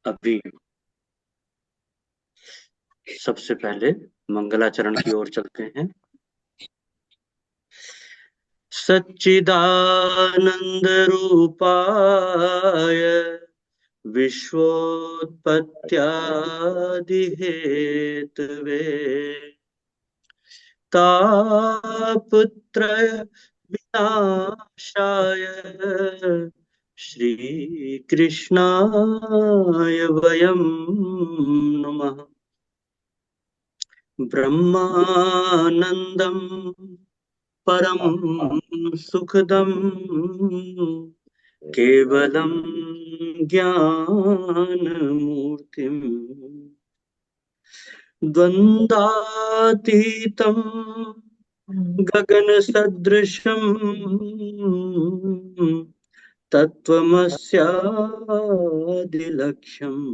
अभी सबसे पहले मंगलाचरण की ओर चलते हैं। सच्चिदानंद रूपाय विश्वोत्पत्त्यादिहेतवे तापत्रय विनाशाय श्रीकृष्णाय वयं नमः। ब्रह्मानन्दं परं सुखदं केवलं ज्ञानमूर्तिम् द्वन्द्वातीतं गगनसदृशं तत्त्वमस्यादिलक्ष्यम्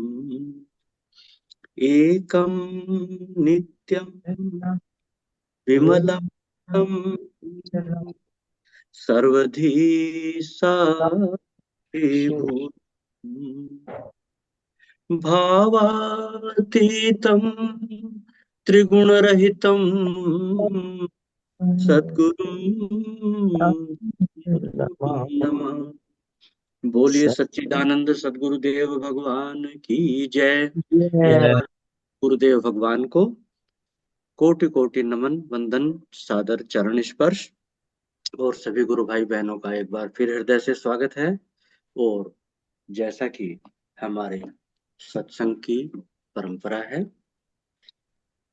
एकं नित्यं विमलं सर्वधी साक्षीभूतम् भावातीतं त्रिगुणरहितं सद्गुरुं नमः। बोलिए सच्चिदानंद सद्गुरुदेव भगवान की जय। एक बार गुरुदेव भगवान को कोटि कोटि नमन वंदन सादर चरण स्पर्श। और सभी गुरु भाई बहनों का एक बार फिर हृदय से स्वागत है। और जैसा कि हमारे सत्संग की परंपरा है,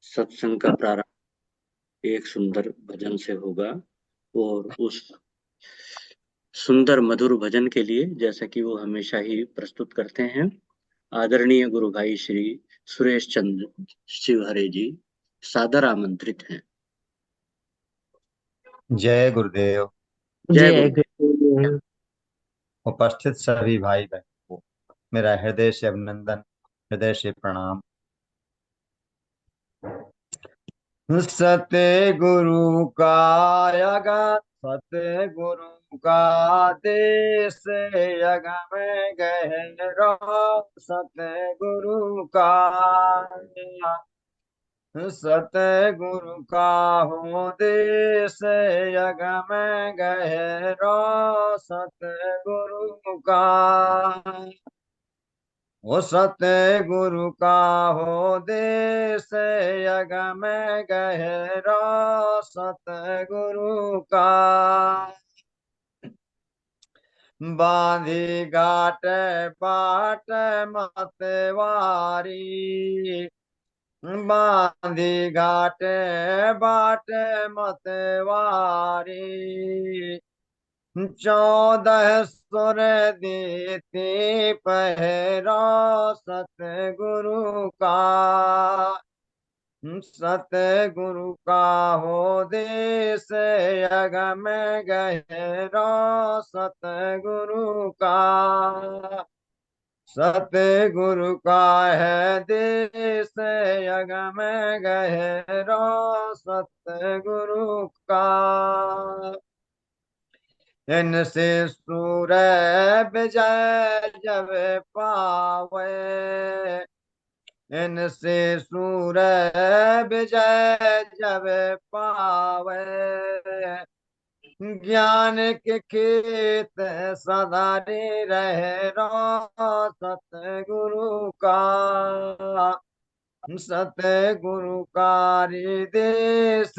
सत्संग का प्रारंभ एक सुंदर भजन से होगा। और उस सुंदर मधुर भजन के लिए, जैसा कि वो हमेशा ही प्रस्तुत करते हैं, आदरणीय गुरु भाई श्री सुरेश चंद्र शिवहरे जी सादर आमंत्रित हैं। जय गुरुदेव। जय जय गुरुदेव। गुरुदेव। उपस्थित सभी भाई बहनों को मेरा हृदय से अभिनंदन, हृदय से प्रणाम। सत्य गुरु का आगमन, सत्य गुरु का देश अगम गहरा, सत्य गुरु का सतगुरु का हो देश अगम गहरा, सतगुरु का वो सतगुरु का हो देश अगम गहरा, सतगुरु का बांधी घाट बाट मतवारी, बांधी घाट बाट मतवारी, 14 सुर देते पहरा, सतगुरु का सतगुरु का हो देश अगम गहरा, सतगुरु का सतगुरु का है देश अगम गहरा, सतगुरु का इनसे सूर विजय जब पावे, इनसे सूर विजय जब पावे, ज्ञान के खेत सदारे रहे सतगुरु का सतगुरु कारी देश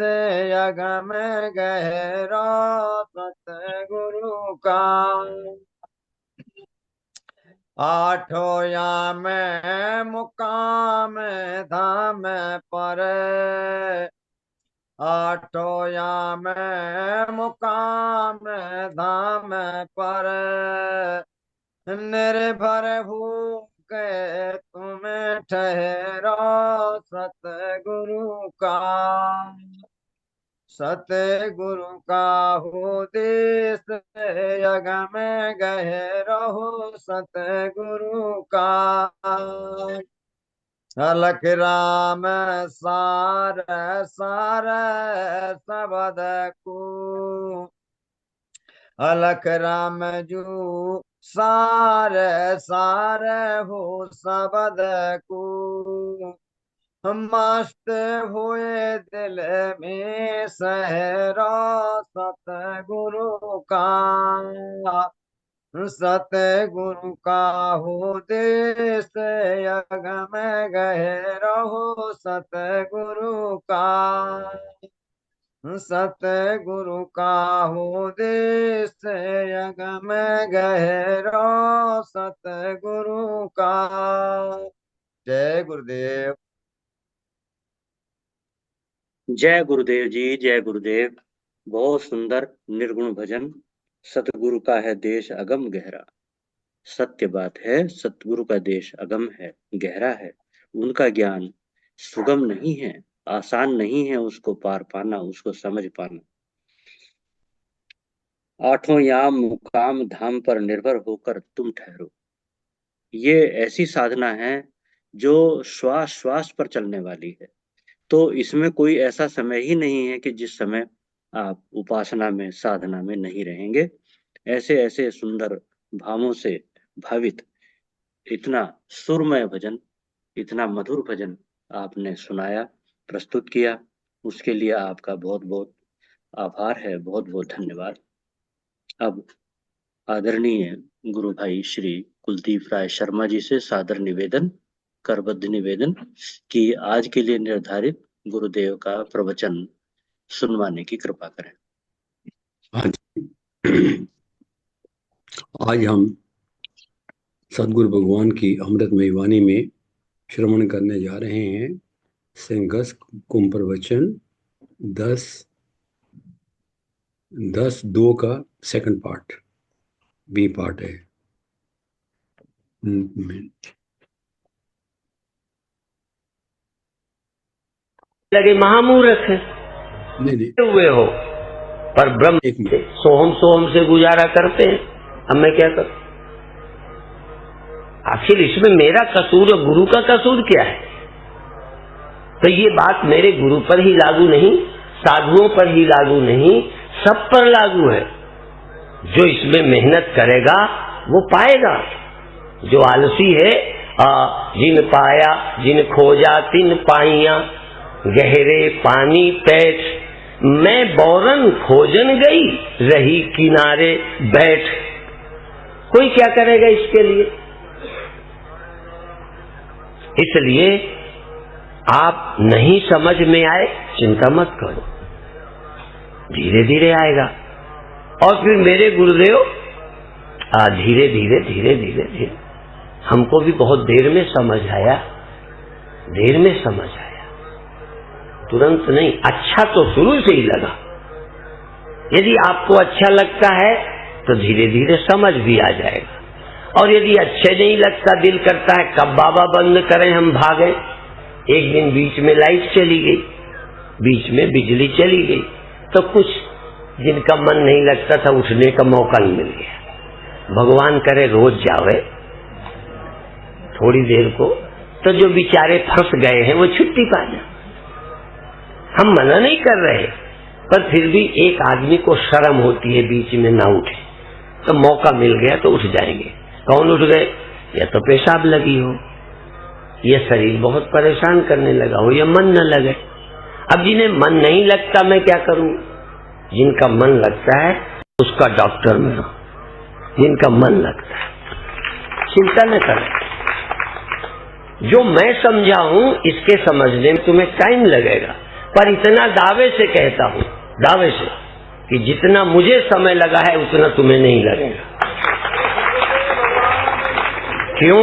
अगम गहरा, सतगुरु का आठों याम मुकाम धाम पर, आठों याम मुकाम धाम पर, निर्भर भूखे तुम ठहरो, सतगुरु का सतगुरु का हो देश अगम गहरो, सतगुरु का अलख राम सार सार सबद को, अलख राम जू सार सार हो सबद को, मस्त हुए दिल में सहरा सतगुरु का, सतगुरु का हो देश अगम गहरा हो सतगुरु का, सतगुरु का हो देश अगम गहरा सतगुरु का। जय गुरुदेव। जय गुरुदेव जी, जय गुरुदेव। बहुत सुंदर निर्गुण भजन। सतगुरु का है देश अगम गहरा। सत्य बात है, सतगुरु का देश अगम है, गहरा है। उनका ज्ञान सुगम नहीं है, आसान नहीं है उसको पार पाना, उसको समझ पाना। आठों याम मुकाम धाम पर निर्भर होकर तुम ठहरो। ये ऐसी साधना है जो श्वास श्वास पर चलने वाली है। तो इसमें कोई ऐसा समय ही नहीं है कि जिस समय आप उपासना में, साधना में नहीं रहेंगे। ऐसे ऐसे सुंदर भावों से भावित इतना सुरमय भजन, इतना मधुर भजन आपने सुनाया, प्रस्तुत किया, उसके लिए आपका बहुत बहुत आभार है, बहुत बहुत धन्यवाद। अब आदरणीय गुरु भाई श्री कुलदीप राय शर्मा जी से सादर निवेदन, करबद्ध निवेदन कि आज के लिए निर्धारित गुरुदेव का प्रवचन सुनवाने की कृपा करें। आज हम सदगुरु भगवान की अमृतमयी वाणी में श्रवण करने जा रहे हैं। संघर्ष कुंभ प्रवचन 10:2 का सेकंड पार्ट, बी पार्ट है। लगे महामूर्ख नहीं हुए हो, पर ब्रह्म एक मिनट, सोहम सोहम से गुजारा करते हैं। अब मैं क्या करूं? आखिर इसमें मेरा कसूर और गुरु का कसूर क्या है? तो ये बात मेरे गुरु पर ही लागू नहीं, साधुओं पर ही लागू नहीं, सब पर लागू है। जो इसमें मेहनत करेगा वो पाएगा। जो आलसी है, जिन पाया जिन खोजा तिन पाइया, गहरे पानी पैठ, मैं बौरन खोजन गई रही किनारे बैठ। कोई क्या करेगा इसके लिए? इसलिए आप नहीं समझ में आए, चिंता मत करो, धीरे धीरे आएगा। और फिर मेरे गुरुदेव धीरे धीरे धीरे धीरे धीरे हमको भी बहुत देर में समझ आया, देर में समझ आया, तुरंत नहीं। अच्छा तो शुरू से ही लगा। यदि आपको अच्छा लगता है तो धीरे धीरे समझ भी आ जाएगा। और यदि अच्छे नहीं लगता, दिल करता है कब बाबा बंद करें, हम भागें। एक दिन बीच में लाइट चली गई, बीच में बिजली चली गई, तो कुछ जिनका मन नहीं लगता था उठने का मौका ही मिल गया। भगवान करे रोज जावे थोड़ी देर को, तो जो बेचारे फंस गए हैं वो छुट्टी पा जाए। हम मना नहीं कर रहे, पर फिर भी एक आदमी को शर्म होती है बीच में ना उठे, तो मौका मिल गया तो उठ जाएंगे। कौन उठ गए? या तो पेशाब लगी हो, या शरीर बहुत परेशान करने लगा हो, या मन न लगे। अब जिन्हें मन नहीं लगता मैं क्या करूं? जिनका मन लगता है उसका डॉक्टर मिलो, जिनका मन लगता है चिंता न करें। जो मैं समझा हूं इसके समझने में तुम्हें टाइम लगेगा, पर इतना दावे से कहता हूं, दावे से, कि जितना मुझे समय लगा है उतना तुम्हें नहीं लगेगा। क्यों?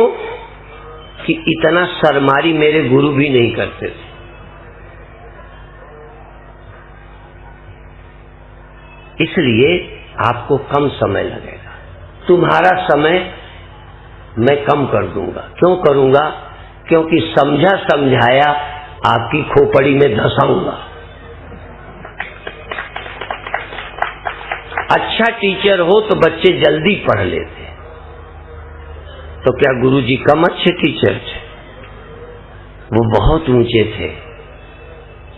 कि इतना सरमारी मेरे गुरु भी नहीं करते थे। इसलिए आपको कम समय लगेगा। तुम्हारा समय मैं कम कर दूंगा। क्यों करूंगा? क्योंकि समझा समझाया आपकी खोपड़ी में धंसाऊंगा। अच्छा टीचर हो तो बच्चे जल्दी पढ़ लेते, तो क्या गुरुजी कम अच्छे टीचर थे? वो बहुत ऊंचे थे,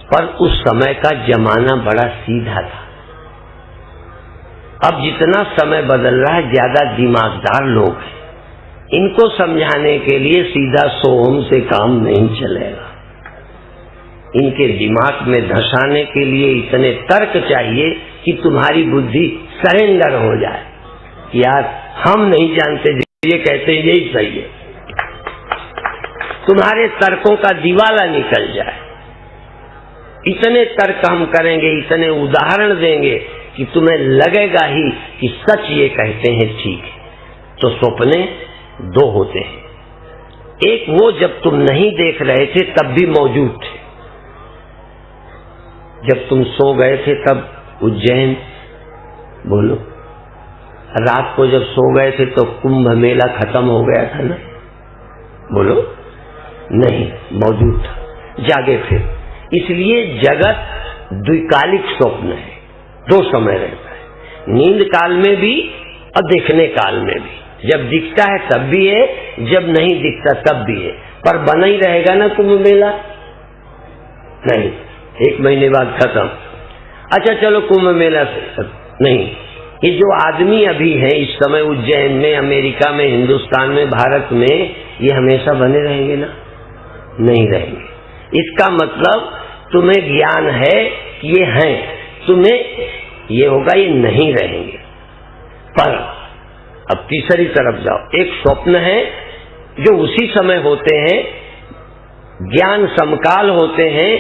पर उस समय का जमाना बड़ा सीधा था। अब जितना समय बदल रहा है, ज्यादा दिमागदार लोग हैं, इनको समझाने के लिए सीधा सोहम से काम नहीं चलेगा। इनके दिमाग में धंसाने के लिए इतने तर्क चाहिए कि तुम्हारी बुद्धि सरेंडर हो जाए। यार हम नहीं जानते, ये कहते हैं यही सही है, तुम्हारे तर्कों का दिवाला निकल जाए। इतने तर्क हम करेंगे, इतने उदाहरण देंगे कि तुम्हें लगेगा ही कि सच ये कहते हैं ठीक है। तो सपने दो होते हैं, एक वो जब तुम नहीं देख रहे थे तब भी मौजूद थे। जब तुम सो गए थे तब उज्जैन, बोलो, रात को जब सो गए थे तो कुंभ मेला खत्म हो गया था ना, बोलो, नहीं, मौजूद था, जागे फिर। इसलिए जगत द्विकालिक स्वप्न है, दो समय रहता है, नींद काल में भी और देखने काल में भी। जब दिखता है तब भी है, जब नहीं दिखता तब भी है। पर बना ही रहेगा ना कुंभ मेला? नहीं, 1 महीने बाद खत्म। अच्छा चलो कुंभ मेला से नहीं, ये जो आदमी अभी है इस समय उज्जैन में, अमेरिका में, हिंदुस्तान में, भारत में, ये हमेशा बने रहेंगे ना? नहीं रहेंगे। इसका मतलब तुम्हें ज्ञान है कि ये हैं, तुम्हें ये होगा ये नहीं रहेंगे। पर अब तीसरी तरफ जाओ, एक स्वप्न है जो उसी समय होते हैं, ज्ञान समकाल होते हैं,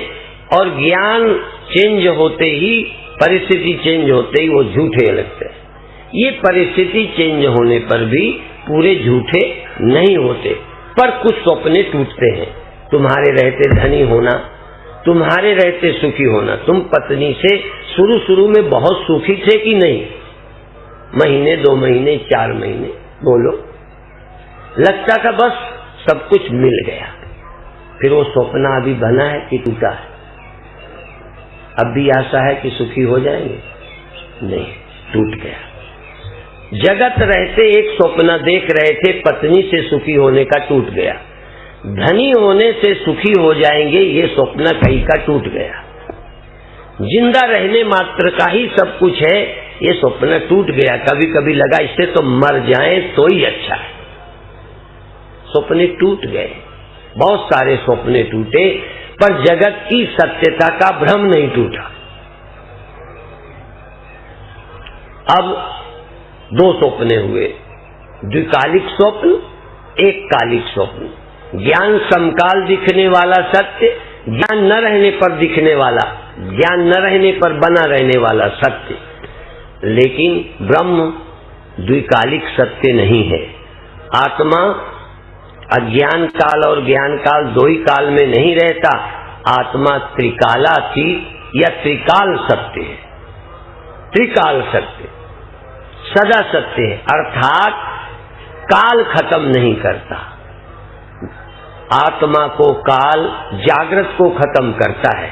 और ज्ञान चेंज होते ही, परिस्थिति चेंज होते ही वो झूठे लगते हैं। ये परिस्थिति चेंज होने पर भी पूरे झूठे नहीं होते, पर कुछ सपने टूटते हैं। तुम्हारे रहते धनी होना, तुम्हारे रहते सुखी होना। तुम पत्नी से शुरू में बहुत सुखी थे कि नहीं? महीने, 2 महीने, 4 महीने, बोलो, लगता था बस सब कुछ मिल गया। फिर वो सपना अभी बना है कि टूटा है? अब भी आशा है कि सुखी हो जाएंगे? नहीं, टूट गया। जगत रहते एक सपना देख रहे थे पत्नी से सुखी होने का, टूट गया। धनी होने से सुखी हो जाएंगे, ये सपना कहीं का टूट गया। जिंदा रहने मात्र का ही सब कुछ है, ये सपना टूट गया। कभी कभी लगा इससे तो मर जाएं तो ही अच्छा है। सपने टूट गए, बहुत सारे सपने टूटे, पर जगत की सत्यता का भ्रम नहीं टूटा। अब 2 स्वप्ने हुए, द्विकालिक स्वप्न, एक कालिक स्वप्न। ज्ञान समकाल दिखने वाला सत्य, ज्ञान न रहने पर दिखने वाला, ज्ञान न रहने पर बना रहने वाला सत्य। लेकिन ब्रह्म द्विकालिक सत्य नहीं है। आत्मा अज्ञान काल और ज्ञान काल 2 ही काल में नहीं रहता। आत्मा त्रिकालातीत या त्रिकाल सत्य है। त्रिकाल सत्य, सदा सत्य है, अर्थात काल खत्म नहीं करता। आत्मा को काल जागृत को खत्म करता है,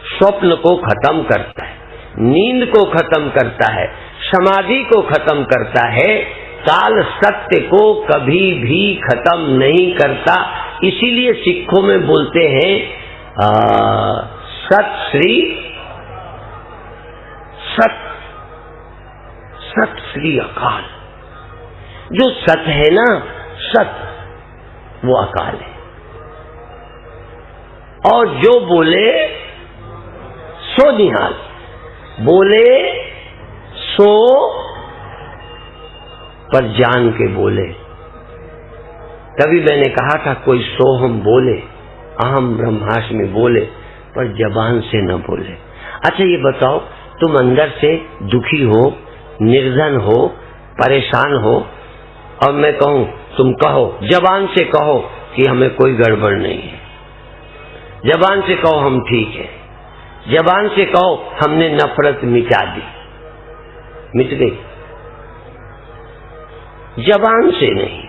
स्वप्न को खत्म करता है, नींद को खत्म करता है, समाधि को खत्म करता है। काल सत्य को कभी भी खत्म नहीं करता। इसीलिए सिखों में बोलते हैं सत श्री, सत श्री अकाल। जो सत है ना, सत, वो अकाल है। और जो बोले सो निहाल, बोले सो पर जान के बोले। तभी मैंने कहा था कोई सोहम बोले, अहम ब्रह्मास्मि बोले, पर जबान से न बोले। अच्छा ये बताओ, तुम अंदर से दुखी हो, निर्धन हो, परेशान हो, और मैं कहूं तुम कहो, जबान से कहो कि हमें कोई गड़बड़ नहीं है, जबान से कहो हम ठीक है, जबान से कहो हमने नफरत मिटा दी, मिट गई। जबान से नहीं,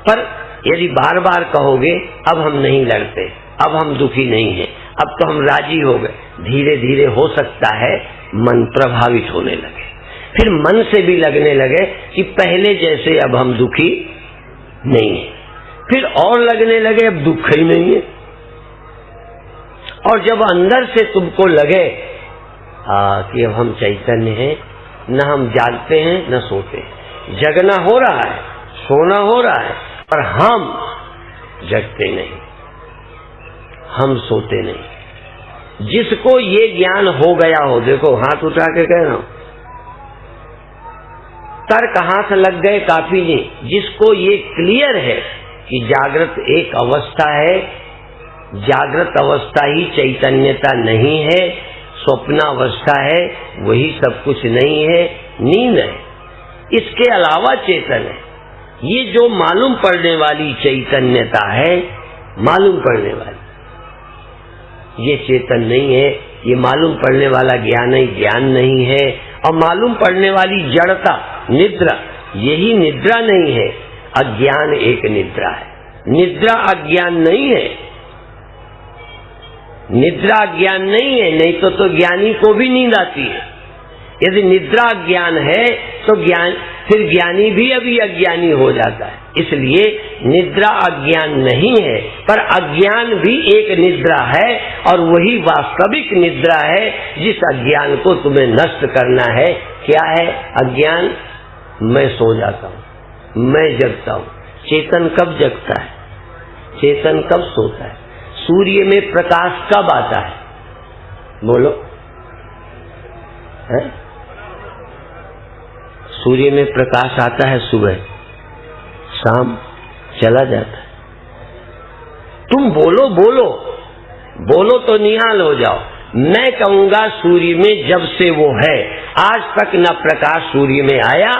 पर यदि बार बार कहोगे अब हम नहीं लड़ते, अब हम दुखी नहीं हैं, अब तो हम राजी हो गए, धीरे धीरे हो सकता है मन प्रभावित होने लगे। फिर मन से भी लगने लगे कि पहले जैसे अब हम दुखी नहीं है। फिर और लगने लगे अब दुख ही नहीं है। और जब अंदर से तुमको लगे कि अब हम चैतन्य हैं, न हम जागते हैं न सोते हैं। जगना हो रहा है, सोना हो रहा है, पर हम जगते नहीं, हम सोते नहीं। जिसको ये ज्ञान हो गया हो, देखो हाथ उठा के कह रहा हूं, तर्क हाथ लग गए काफी नहीं। जिसको ये क्लियर है कि जागृत एक अवस्था है, जागृत अवस्था ही चैतन्यता नहीं है, स्वप्नावस्था है, वही सब कुछ नहीं है, नींद है, इसके अलावा चेतन है। ये जो मालूम पड़ने वाली चैतन्यता है, मालूम पड़ने वाली, ये चेतन नहीं है। ये मालूम पड़ने वाला ज्ञान ही ज्ञान नहीं है। और मालूम पड़ने वाली जड़ता, निद्रा, यही निद्रा नहीं है। अज्ञान एक निद्रा है, निद्रा अज्ञान नहीं है। निद्रा अज्ञान नहीं है, नहीं तो ज्ञानी को भी नींद आती है। यदि निद्रा ज्ञान है तो ज्ञान, फिर ज्ञानी भी अभी अज्ञानी हो जाता है। इसलिए निद्रा अज्ञान नहीं है, पर अज्ञान भी एक निद्रा है, और वही वास्तविक निद्रा है जिस अज्ञान को तुम्हें नष्ट करना है। क्या है अज्ञान? मैं सो जाता हूं, मैं जगता हूं। चेतन कब जगता है? चेतन कब सोता है? सूर्य में प्रकाश कब आता है? बोलो है? सूर्य में प्रकाश आता है सुबह, शाम चला जाता है। तुम बोलो बोलो बोलो तो निहाल हो जाओ। मैं कहूंगा सूर्य में जब से वो है, आज तक न प्रकाश सूर्य में आया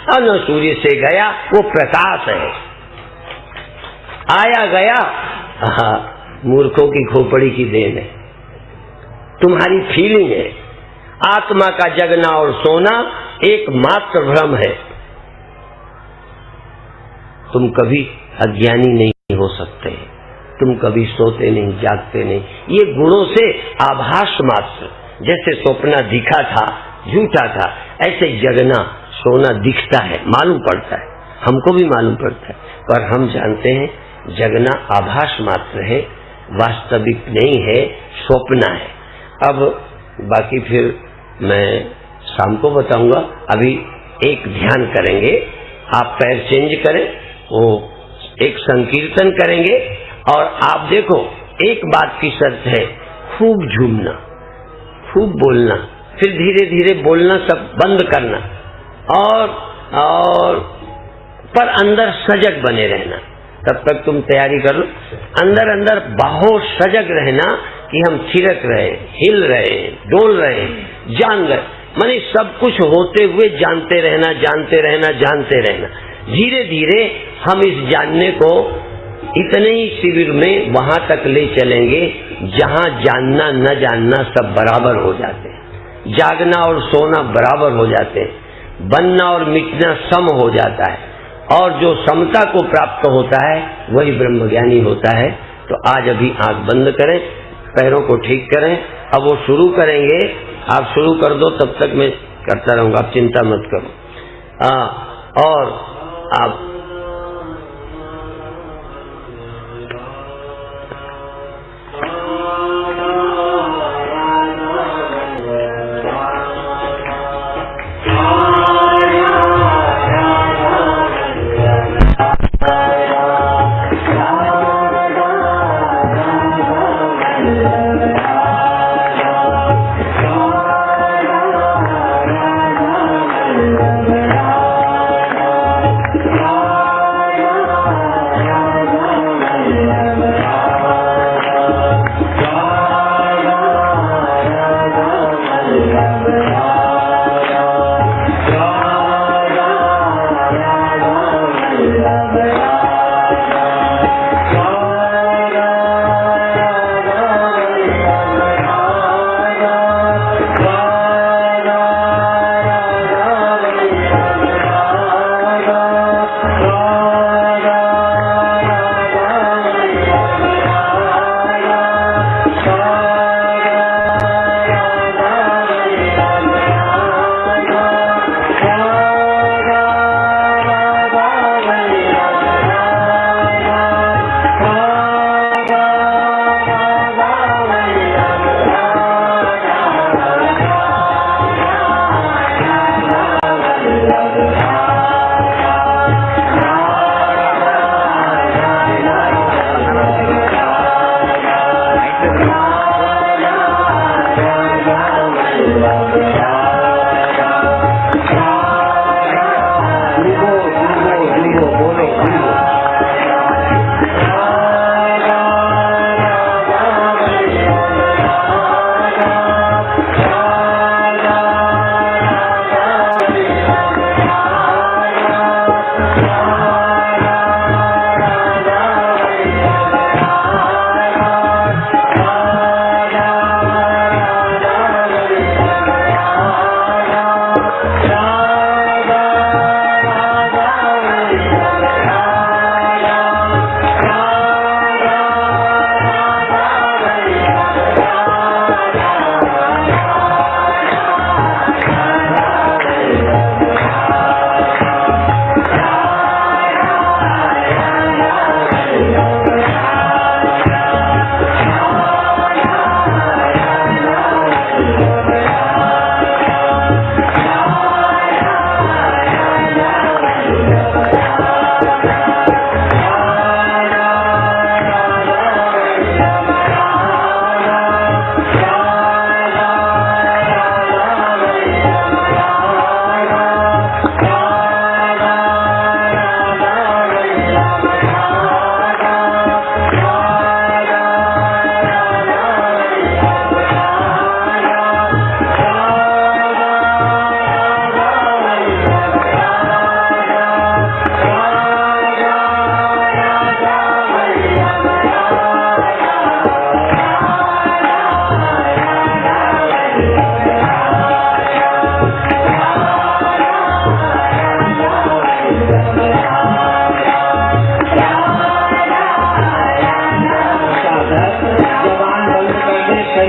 और न सूर्य से गया। वो प्रकाश है, आया गया मूर्खों की खोपड़ी की देन है, तुम्हारी फीलिंग है। आत्मा का जगना और सोना एकमात्र भ्रम है। तुम कभी अज्ञानी नहीं हो सकते, तुम कभी सोते नहीं, जागते नहीं। ये गुणों से आभास मात्र, जैसे स्वप्न दिखा था, झूठा था, ऐसे जगना सोना दिखता है, मालूम पड़ता है, हमको भी मालूम पड़ता है, पर हम जानते हैं जगना आभास मात्र है, वास्तविक नहीं है, स्वप्न है। अब बाकी फिर मैं शाम को बताऊंगा। अभी एक ध्यान करेंगे, आप पैर चेंज करें, वो एक संकीर्तन करेंगे, और आप देखो एक बात की शर्त है, खूब झूमना, खूब बोलना, फिर धीरे धीरे बोलना सब बंद करना, और पर अंदर सजग बने रहना। तब तक तुम तैयारी कर लो, अंदर अंदर बहुत सजग रहना कि हम थिरक रहे, हिल रहे, डोल रहे, जान रहे, माने सब कुछ होते हुए जानते रहना, जानते रहना, जानते रहना। धीरे धीरे हम इस जानने को इतने ही शिविर में वहां तक ले चलेंगे जहां जानना न जानना सब बराबर हो जाते हैं, जागना और सोना बराबर हो जाते हैं, बनना और मिटना सम हो जाता है, और जो समता को प्राप्त होता है वही ब्रह्मज्ञानी होता है। तो आज अभी आंख बंद करें, पैरों को ठीक करें। अब वो शुरू करेंगे, आप शुरू कर दो, तब तक मैं करता रहूंगा, आप चिंता मत करो। और आप Ram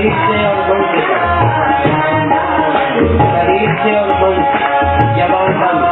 शरीर से और मन से शरीर से और मन जबान बंद।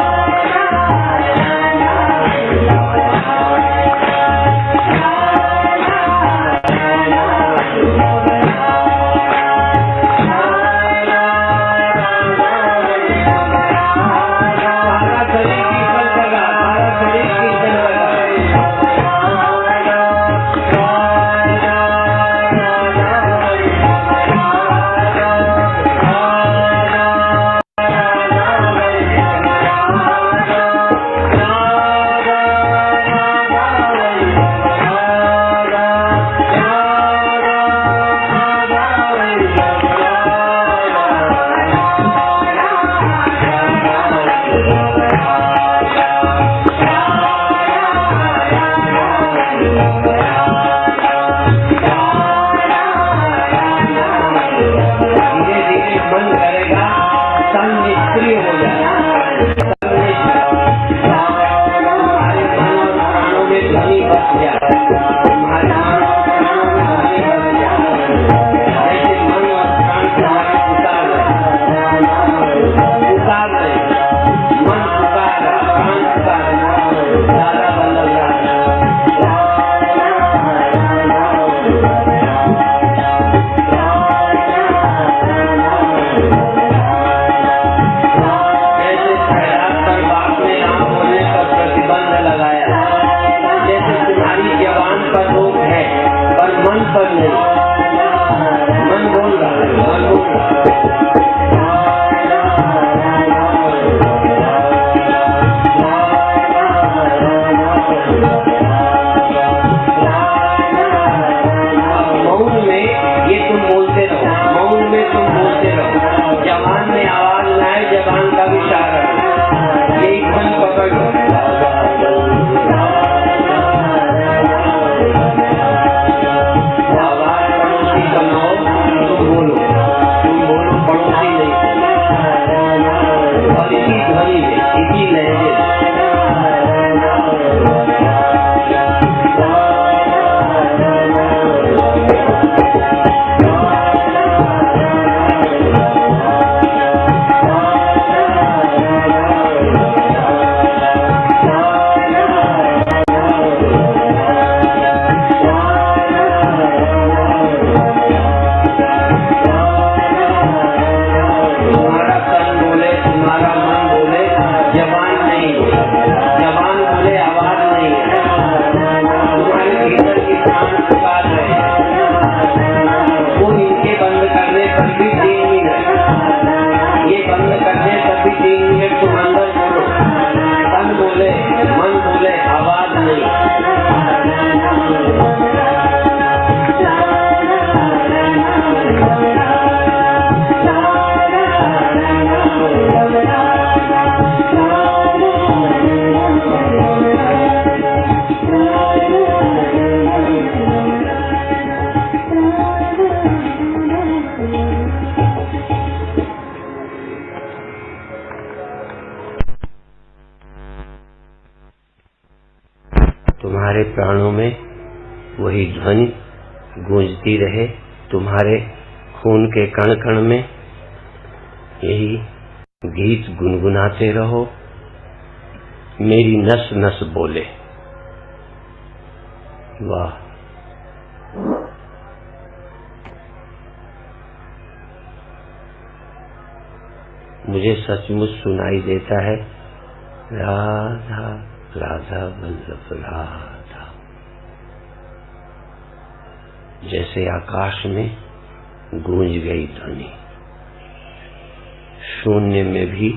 तुम्हारे प्राणों में वही ध्वनि गूंजती रहे, तुम्हारे खून के कण कण में यही गीत गुनगुनाते रहो, मेरी नस नस बोले। वाह, मुझे सचमुच सुनाई देता है राधा राधा वल्लभ राधा, जैसे आकाश में गूंज गई ध्वनि, शून्य में भी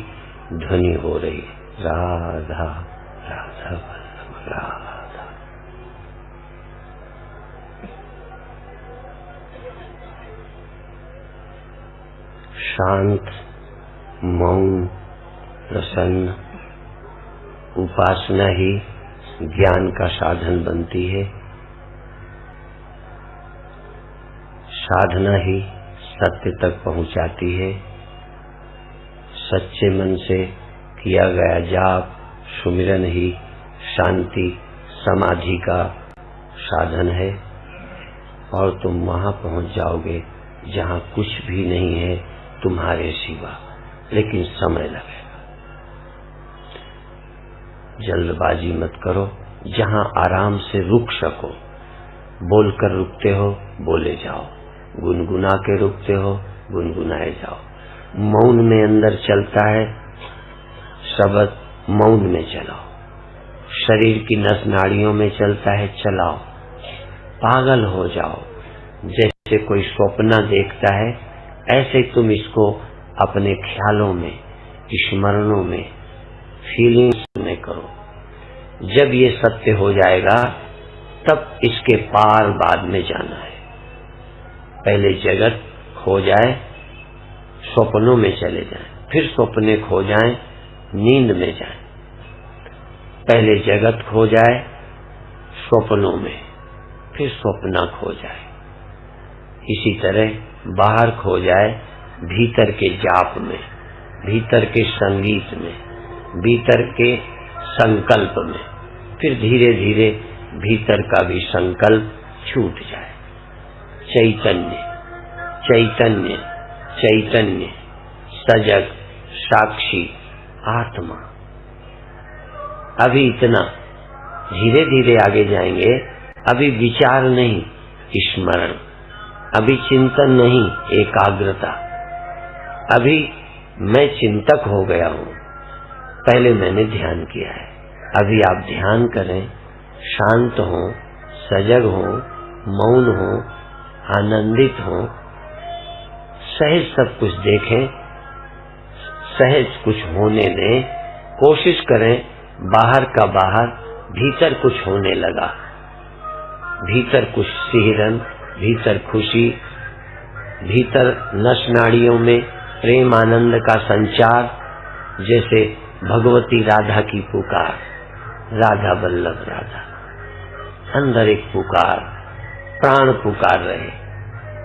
ध्वनि हो रही है, राधा राधा वल्लभ राधा। शांत, मौन, प्रसन्न उपासना ही ज्ञान का साधन बनती है। साधना ही सत्य तक पहुंचाती है। सच्चे मन से किया गया जाप, सुमिरन ही शांति समाधि का साधन है और तुम वहां पहुंच जाओगे जहां कुछ भी नहीं है तुम्हारे सिवा, लेकिन समय लगेगा। जल्दबाजी मत करो, जहां आराम से रुक सको। बोलकर रुकते हो, बोले जाओ। गुनगुना के रुकते हो, गुनगुनाए जाओ। मौन में अंदर चलता है शब्द, मौन में चलाओ। शरीर की नस नाड़ियों में चलता है, चलाओ। पागल हो जाओ। जैसे कोई स्वप्न देखता है, ऐसे तुम इसको अपने ख्यालों में, स्मरणों में, फीलिंग्स में करो। जब ये सत्य हो जाएगा, तब इसके पार बाद में जाना है। पहले जगत खो जाए, स्वप्नों में चले जाएं, फिर स्वप्ने खो जाएं, नींद में जाएं। पहले जगत खो जाए स्वप्नों में, फिर स्वप्न खो जाए। इसी तरह बाहर खो जाए भीतर के जाप में, भीतर के संगीत में, भीतर के संकल्प में, फिर धीरे धीरे भीतर का भी संकल्प छूट जाए। चैतन्य चैतन्य चैतन्य, सजग, साक्षी, आत्मा। अभी इतना, धीरे धीरे आगे जाएंगे। अभी विचार नहीं, स्मरण। अभी चिंतन नहीं, एकाग्रता। अभी मैं चिंतक हो गया हूँ, पहले मैंने ध्यान किया है। अभी आप ध्यान करें, शांत हो, सजग हो, मौन हो, आनंदित हो, सहज सब कुछ देखें, सहज कुछ होने दें। कोशिश करें बाहर का बाहर, भीतर कुछ होने लगा। भीतर कुछ सिहरन, भीतर खुशी, भीतर नस नाड़ियों में प्रेम आनंद का संचार। जैसे भगवती राधा की पुकार, राधा वल्लभ राधा। अंदर एक पुकार, प्राण पुकार रहे,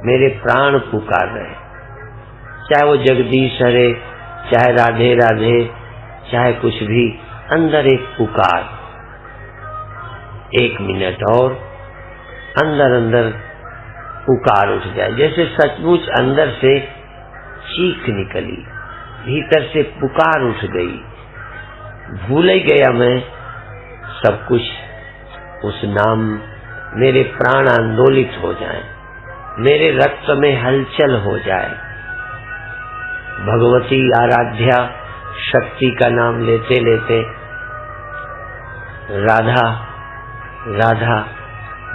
मेरे प्राण पुकार रहे। चाहे वो जगदीश हरे, चाहे राधे राधे, चाहे कुछ भी, अंदर एक पुकार। 1 मिनट और अंदर अंदर पुकार उठ जाए, जैसे सचमुच अंदर से चीख निकली, भीतर से पुकार उठ गई। भूल ही गया मैं सब कुछ, उस नाम मेरे प्राण आंदोलित हो जाएं, मेरे रक्त में हलचल हो जाए। भगवती आराध्या शक्ति का नाम लेते लेते राधा राधा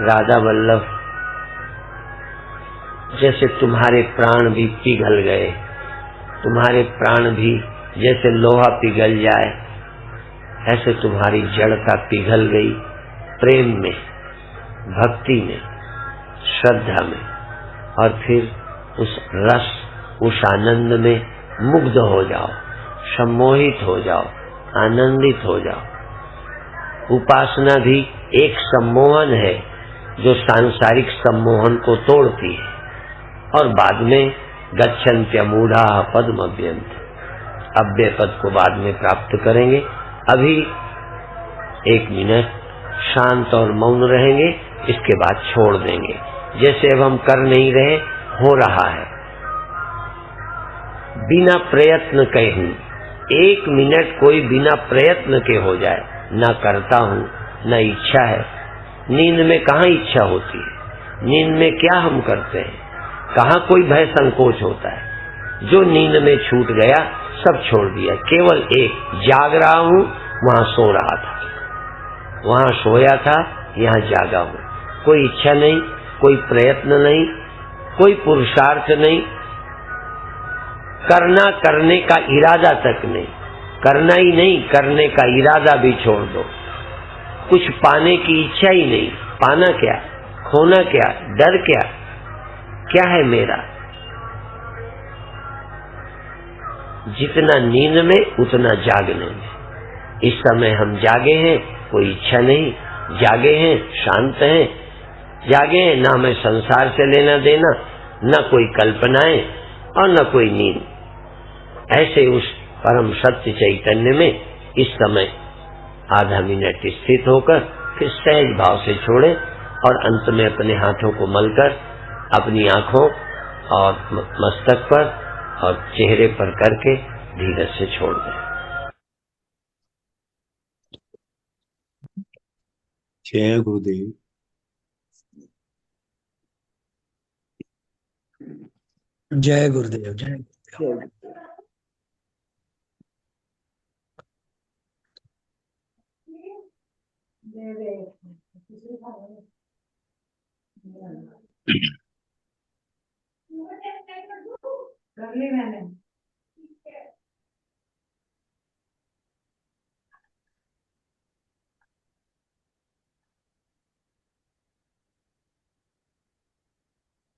राधा वल्लभ, जैसे तुम्हारे प्राण भी पिघल गए, तुम्हारे प्राण भी जैसे लोहा पिघल जाए, ऐसे तुम्हारी जड़ता पिघल गई। प्रेम में, भक्ति में, श्रद्धा में, और फिर उस रस, उस आनंद में मुग्ध हो जाओ, सम्मोहित हो जाओ, आनंदित हो जाओ। उपासना भी एक सम्मोहन है जो सांसारिक सम्मोहन को तोड़ती है, और बाद में गच्छन्त्यमूढ़ा पद्मभ्यन्ति, अव्यय पद को बाद में प्राप्त करेंगे। अभी 1 मिनट शांत और मौन रहेंगे, इसके बाद छोड़ देंगे। जैसे अब हम कर नहीं रहे, हो रहा है बिना प्रयत्न के ही। 1 मिनट कोई बिना प्रयत्न के हो जाए, ना करता हूँ ना इच्छा है। नींद में कहाँ इच्छा होती है, नींद में क्या हम करते हैं, कहाँ कोई भय संकोच होता है। जो नींद में छूट गया सब छोड़ दिया, केवल एक जाग रहा हूँ, वहां सो रहा था, वहां सोया था, यहाँ जागा हूँ। कोई इच्छा नहीं, कोई प्रयत्न नहीं, कोई पुरुषार्थ नहीं, करना करने का इरादा तक नहीं, करना ही नहीं, करने का इरादा भी छोड़ दो। कुछ पाने की इच्छा ही नहीं, पाना क्या, खोना क्या, डर क्या, क्या है मेरा। जितना नींद में उतना जागने में। इस समय हम जागे हैं, कोई इच्छा नहीं, जागे हैं, शांत हैं, जागे हैं, ना मैं संसार से लेना देना, न कोई कल्पनाएं और न कोई नींद। ऐसे उस परम सत्य चैतन्य में इस समय आधा मिनट स्थित होकर फिर सहज भाव से छोड़े, और अंत में अपने हाथों को मलकर अपनी आंखों और मस्तक पर और चेहरे पर करके धीरज से छोड़ दें। जय गुरुदेव। जय गुरुदेव। जय गुरुदेव।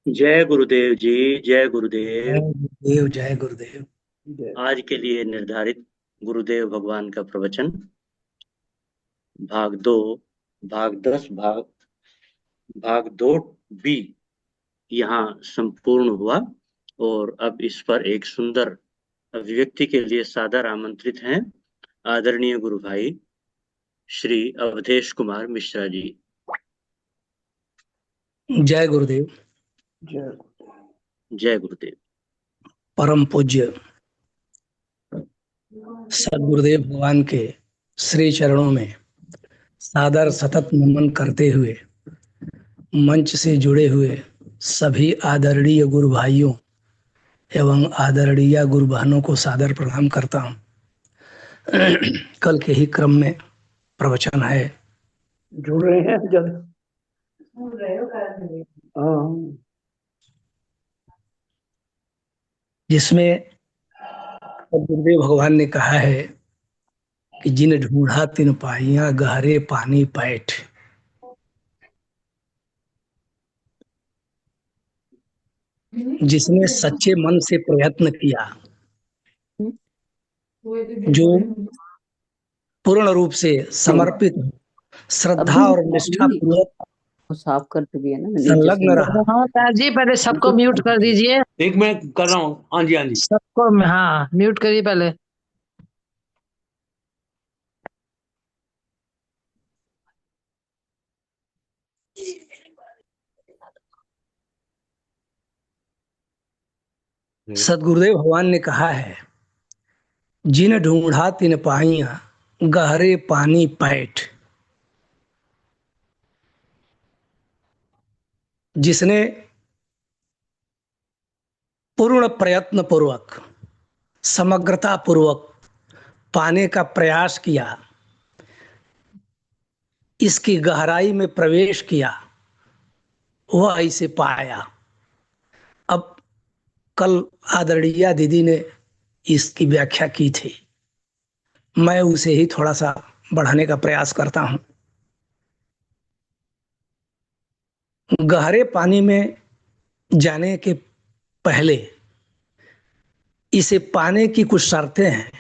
जय गुरुदेव जी। जय गुरुदेव। जय गुरुदेव। जय गुरुदेव। आज के लिए निर्धारित गुरुदेव भगवान का प्रवचन भाग 2, भाग 10, भाग 2B यहाँ संपूर्ण हुआ। और अब इस पर एक सुंदर अभिव्यक्ति के लिए सादर आमंत्रित हैं आदरणीय गुरु भाई श्री अवधेश कुमार मिश्रा जी। जय गुरुदेव। जय गुरुदेव। परम पूज्य सदगुरुदेव भगवान के श्री चरणों में सादर सतत नमन करते हुए मंच से जुड़े हुए सभी आदरणीय गुरु भाइयों एवं आदरणीय गुरु बहनों को सादर प्रणाम करता हूँ। कल के ही क्रम में प्रवचन है। जुड़ रहे हैं जब जिसमें गुरुदेव भगवान ने कहा है कि जिन ढूंढा तिन पाइया गहरे पानी पैठ। जिसने सच्चे मन से प्रयत्न किया, जो पूर्ण रूप से समर्पित श्रद्धा और निष्ठा पूर्वक साफ कर दिया ना संलग्न रहा। हाँ सर जी, पहले सबको म्यूट कर दीजिए। एक मैं कर रहा हूँ। हाँ जी, हाँ जी। सबको हाँ म्यूट करिए पहले। सदगुरुदेव भगवान ने कहा है, जिन ढूंढा तिन पाइया गहरे पानी पैठ। जिसने पूर्ण प्रयत्न पूर्वक समग्रता पूर्वक पाने का प्रयास किया, इसकी गहराई में प्रवेश किया, वह इसे पाया। अब कल आदरणीय दीदी ने इसकी व्याख्या की थी, मैं उसे ही थोड़ा सा बढ़ाने का प्रयास करता हूं। गहरे पानी में जाने के पहले इसे पाने की कुछ शर्तें हैं।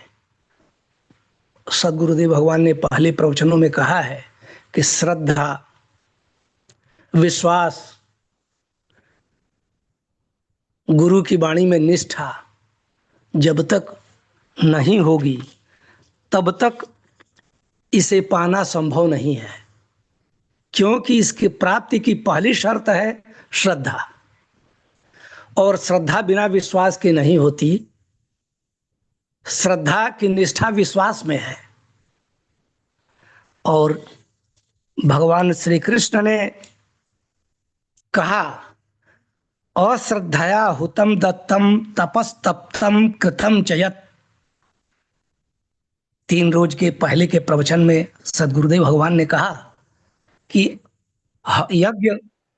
सदगुरुदेव भगवान ने पहले प्रवचनों में कहा है कि श्रद्धा, विश्वास, गुरु की वाणी में निष्ठा जब तक नहीं होगी तब तक इसे पाना संभव नहीं है, क्योंकि इसकी प्राप्ति की पहली शर्त है श्रद्धा, और श्रद्धा बिना विश्वास के नहीं होती। श्रद्धा की निष्ठा विश्वास में है। और भगवान श्री कृष्ण ने कहा, अश्रद्धया हुतम दत्तम तपस्तप्तम कृतम च यत्। 3 रोज के पहले के प्रवचन में सदगुरुदेव भगवान ने कहा कि यज्ञ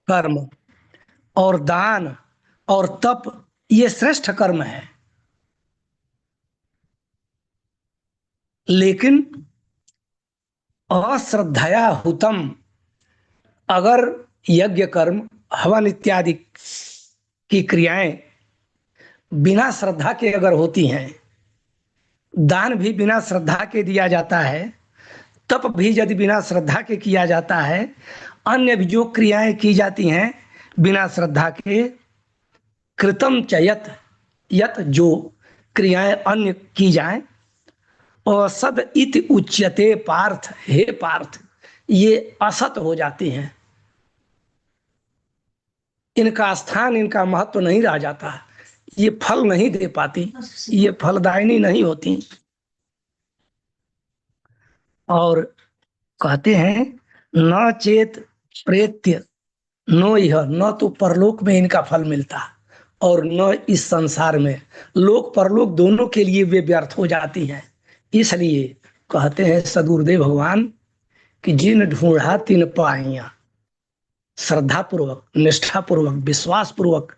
कर्म और दान और तप ये श्रेष्ठ कर्म है, लेकिन अश्रद्धया हुतम, अगर यज्ञ कर्म हवन इत्यादि की क्रियाएं बिना श्रद्धा के अगर होती हैं, दान भी बिना श्रद्धा के दिया जाता है, तप भी यदि बिना श्रद्धा के किया जाता है, अन्य भी जो क्रियाएं की जाती हैं बिना श्रद्धा के, कृतम च यत्, यत् जो क्रियाएं अन्य की जाएं, और सद इति उच्यते पार्थ, हे पार्थ, ये असत हो जाती हैं। इनका स्थान, इनका महत्व नहीं रह जाता, ये फल नहीं दे पाती, ये फलदायिनी नहीं होती। और कहते हैं न चेत प्रेत्य नो, यह न तो परलोक में इनका फल मिलता और न इस संसार में, लोक परलोक दोनों के लिए वे व्यर्थ हो जाती हैं। इसलिए कहते हैं सदगुरुदेव भगवान कि जिन ढूंढा तिन पाइया, श्रद्धा पूर्वक, निष्ठा पूर्वक, विश्वास पूर्वक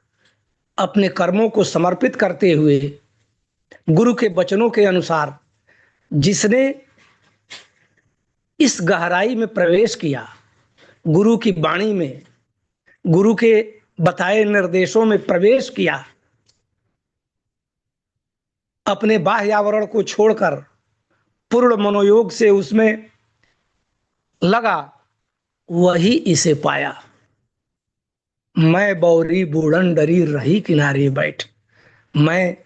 अपने कर्मों को समर्पित करते हुए गुरु के वचनों के अनुसार जिसने इस गहराई में प्रवेश किया, गुरु की वाणी में, गुरु के बताए निर्देशों में प्रवेश किया, अपने बाह्य आवरण को छोड़कर पूर्ण मनोयोग से उसमें लगा, वही इसे पाया। मैं बौरी बूढ़न डरी रही किनारे बैठ, मैं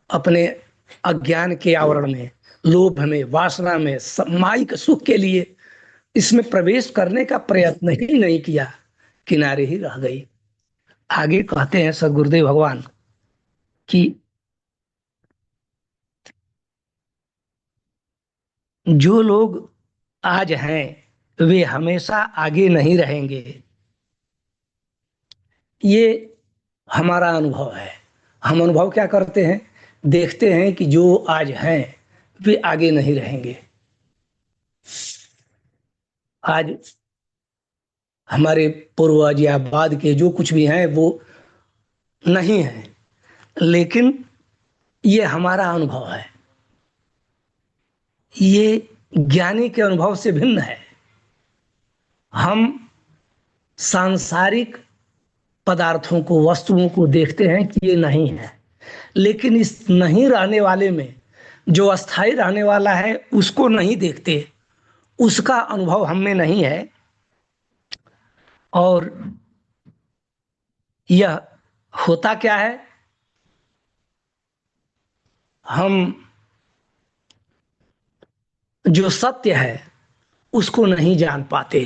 अपने अज्ञान के आवरण में, लोभ में, वासना में, माइक सुख के लिए इसमें प्रवेश करने का प्रयत्न ही नहीं किया, किनारे ही रह गई। आगे कहते हैं सदगुरुदेव भगवान कि जो लोग आज हैं वे हमेशा आगे नहीं रहेंगे। ये हमारा अनुभव है। हम अनुभव क्या करते हैं, देखते हैं कि जो आज हैं वे आगे नहीं रहेंगे। आज हमारे पूर्वज या बाद के जो कुछ भी हैं वो नहीं है, लेकिन ये हमारा अनुभव है, ये ज्ञानी के अनुभव से भिन्न है। हम सांसारिक पदार्थों को, वस्तुओं को देखते हैं कि ये नहीं है, लेकिन इस नहीं रहने वाले में जो अस्थाई रहने वाला है उसको नहीं देखते, उसका अनुभव हम में नहीं है। और यह होता क्या है, हम जो सत्य है उसको नहीं जान पाते।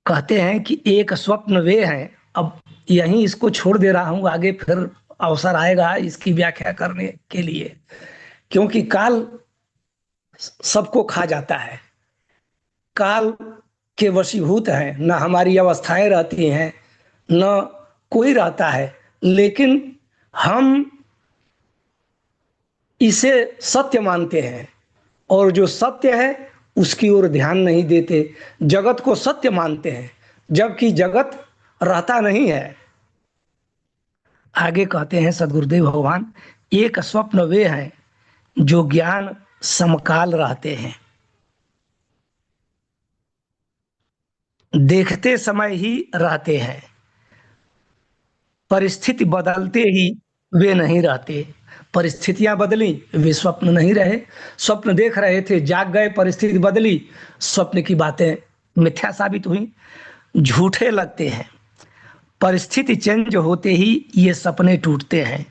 कहते हैं कि एक स्वप्न वे हैं, अब यहीं इसको छोड़ दे रहा हूं, आगे फिर अवसर आएगा इसकी व्याख्या करने के लिए, क्योंकि काल सबको खा जाता है, काल के वशीभूत हैं, न हमारी अवस्थाएं रहती हैं, न कोई रहता है, लेकिन हम इसे सत्य मानते हैं और जो सत्य है उसकी ओर ध्यान नहीं देते, जगत को सत्य मानते हैं जबकि जगत रहता नहीं है। आगे कहते हैं सदगुरुदेव भगवान, एक स्वप्न वे हैं जो ज्ञान समकाल रहते हैं, देखते समय ही रहते हैं, परिस्थिति बदलते ही वे नहीं रहते। परिस्थितियां बदली, वे स्वप्न नहीं रहे। स्वप्न देख रहे थे, जाग गए, परिस्थिति बदली, स्वप्न की बातें मिथ्या साबित हुई, झूठे लगते हैं। परिस्थिति चेंज होते ही ये सपने टूटते हैं।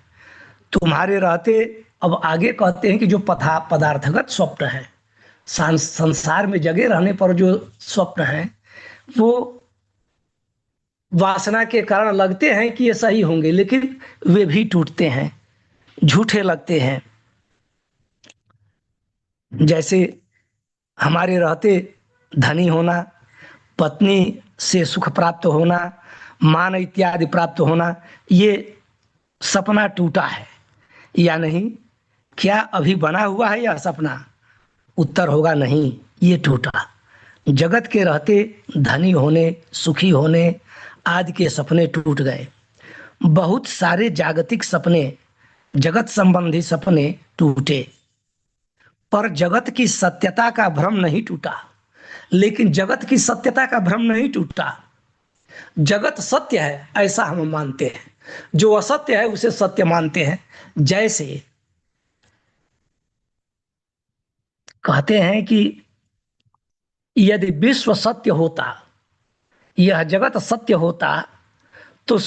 तुम्हारे रहते, अब आगे कहते हैं कि जो पदार्थगत स्वप्न है, संसार में जगे रहने पर जो स्वप्न है वो वासना के कारण लगते हैं कि ये सही होंगे, लेकिन वे भी टूटते हैं, झूठे लगते हैं। जैसे हमारे रहते धनी होना, पत्नी से सुख प्राप्त होना, मान इत्यादि प्राप्त होना, ये सपना टूटा है या नहीं? क्या अभी बना हुआ है या सपना? उत्तर होगा नहीं, ये टूटा। जगत के रहते धनी होने, सुखी होने आदि के सपने टूट गए। बहुत सारे जागतिक सपने, जगत संबंधी सपने टूटे, पर जगत की सत्यता का भ्रम नहीं टूटा। लेकिन जगत की सत्यता का भ्रम नहीं टूटा। जगत सत्य है ऐसा हम मानते हैं, जो असत्य है उसे सत्य मानते हैं। जैसे कहते हैं कि यदि विश्व सत्य होता, यह जगत सत्य होता, तो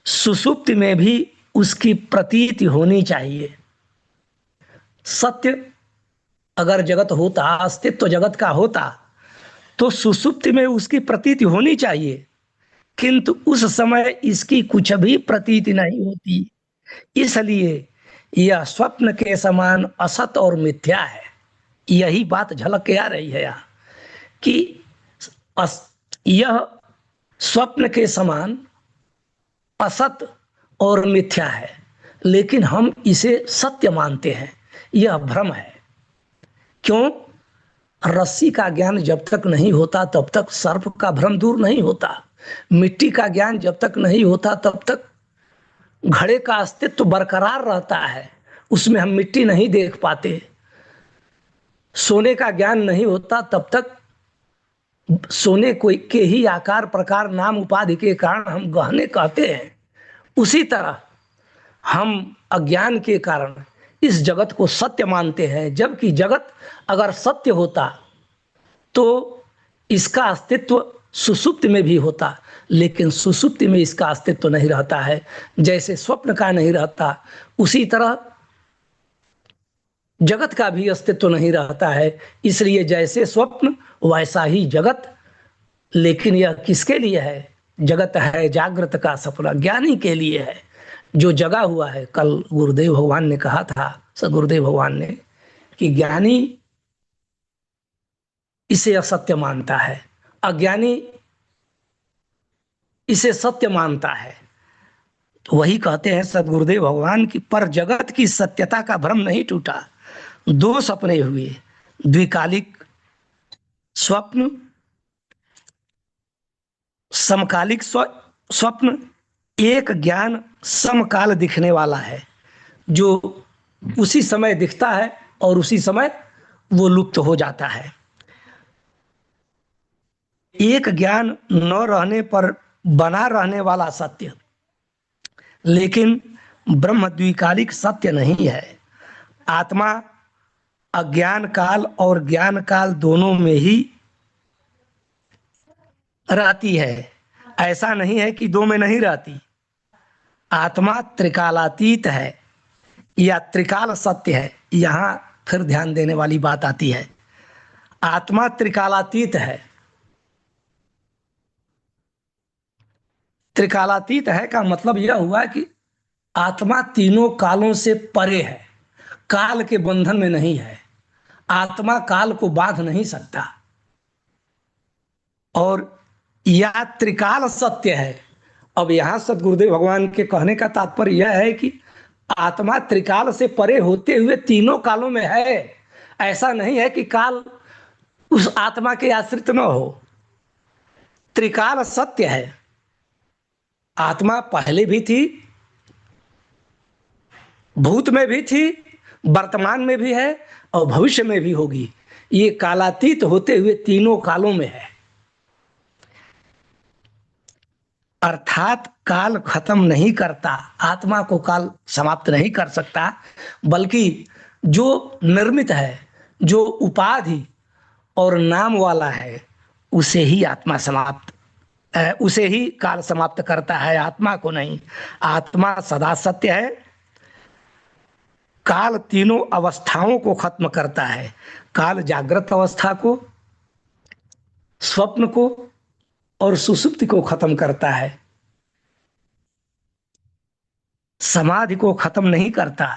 सुषुप्ति में भी उसकी प्रतीति होनी चाहिए। सत्य अगर जगत होता, अस्तित्व जगत का होता, तो सुसुप्ति में उसकी प्रतीति होनी चाहिए, किंतु उस समय इसकी कुछ भी प्रतीति नहीं होती। इसलिए यह स्वप्न के समान असत और मिथ्या है। यही बात झलक के आ रही है यहाँ कि यह स्वप्न के समान असत और मिथ्या है, लेकिन हम इसे सत्य मानते हैं। यह भ्रम है। क्यों? रस्सी का ज्ञान जब तक नहीं होता तब तक सर्प का भ्रम दूर नहीं होता। मिट्टी का ज्ञान जब तक नहीं होता तब तक घड़े का अस्तित्व बरकरार रहता है, उसमें हम मिट्टी नहीं देख पाते। सोने का ज्ञान नहीं होता तब तक सोने के ही आकार प्रकार नाम उपाधि के कारण हम गहने कहते हैं। उसी तरह हम अज्ञान के कारण इस जगत को सत्य मानते हैं, जबकि जगत अगर सत्य होता तो इसका अस्तित्व सुसुप्ति में भी होता, लेकिन सुसुप्ति में इसका अस्तित्व नहीं रहता है। जैसे स्वप्न का नहीं रहता, उसी तरह जगत का भी अस्तित्व नहीं रहता है। इसलिए जैसे स्वप्न वैसा ही जगत। लेकिन यह किसके लिए है? जगत है जागृत का सपना, ज्ञानी के लिए है जो जगा हुआ है। कल गुरुदेव भगवान ने कहा था, सदगुरुदेव भगवान ने, कि ज्ञानी इसे असत्य मानता है, अज्ञानी इसे सत्य मानता है। तो वही कहते हैं सदगुरुदेव भगवान की, पर जगत की सत्यता का भ्रम नहीं टूटा। दो सपने हुए, द्विकालिक स्वप्न, समकालिक स्वप्न। एक ज्ञान समकाल दिखने वाला है, जो उसी समय दिखता है और उसी समय वो लुप्त हो जाता है। एक ज्ञान न रहने पर बना रहने वाला सत्य, लेकिन ब्रह्म द्विकालिक सत्य नहीं है। आत्मा अज्ञान काल और ज्ञान काल दोनों में ही रहती है। ऐसा नहीं है कि दो में नहीं रहती। आत्मा त्रिकालातीत है या त्रिकाल सत्य है। यहाँ फिर ध्यान देने वाली बात आती है, आत्मा त्रिकालातीत है। त्रिकालातीत है का मतलब यह हुआ कि आत्मा तीनों कालों से परे है, काल के बंधन में नहीं है। आत्मा काल को बांध नहीं सकता। और या त्रिकाल सत्य है। अब यहां सदगुरुदेव भगवान के कहने का तात्पर्य यह है कि आत्मा त्रिकाल से परे होते हुए तीनों कालों में है। ऐसा नहीं है कि काल उस आत्मा के आश्रित न हो। त्रिकाल सत्य है। आत्मा पहले भी थी, भूत में भी थी, वर्तमान में भी है और भविष्य में भी होगी। ये कालातीत होते हुए तीनों कालों में है। अर्थात काल खत्म नहीं करता, आत्मा को काल समाप्त नहीं कर सकता, बल्कि जो निर्मित है, जो उपाधि और नाम वाला है, उसे ही आत्मा समाप्त उसे ही काल समाप्त करता है, आत्मा को नहीं। आत्मा सदा सत्य है। काल तीनों अवस्थाओं को खत्म करता है। काल जागृत अवस्था को, स्वप्न को और सुसुप्ति को खत्म करता है। समाधि को खत्म नहीं करता।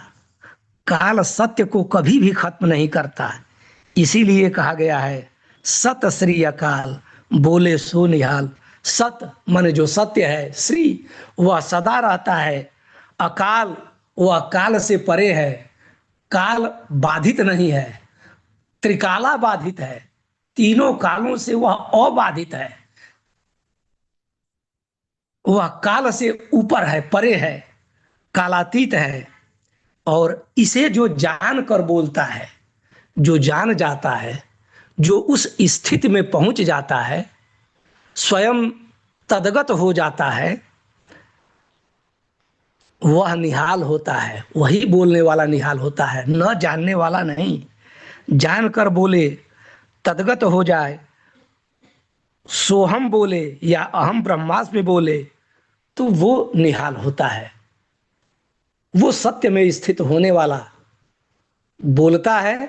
काल सत्य को कभी भी खत्म नहीं करता। इसीलिए कहा गया है, सत श्री अकाल बोले सो निहाल। सत मन जो सत्य है, श्री वह सदा रहता है, अकाल वह काल से परे है, काल बाधित नहीं है, त्रिकाला बाधित है, तीनों कालों से वह अबाधित है, वह काल से ऊपर है, परे है, कालातीत है। और इसे जो जान कर बोलता है, जो जान जाता है, जो उस स्थिति में पहुंच जाता है, स्वयं तदगत हो जाता है, वह निहाल होता है। वही बोलने वाला निहाल होता है, न जानने वाला नहीं। जानकर बोले, तदगत हो जाए, सोहम बोले या अहम ब्रह्मास्मि बोले, तो वो निहाल होता है। वो सत्य में स्थित होने वाला बोलता है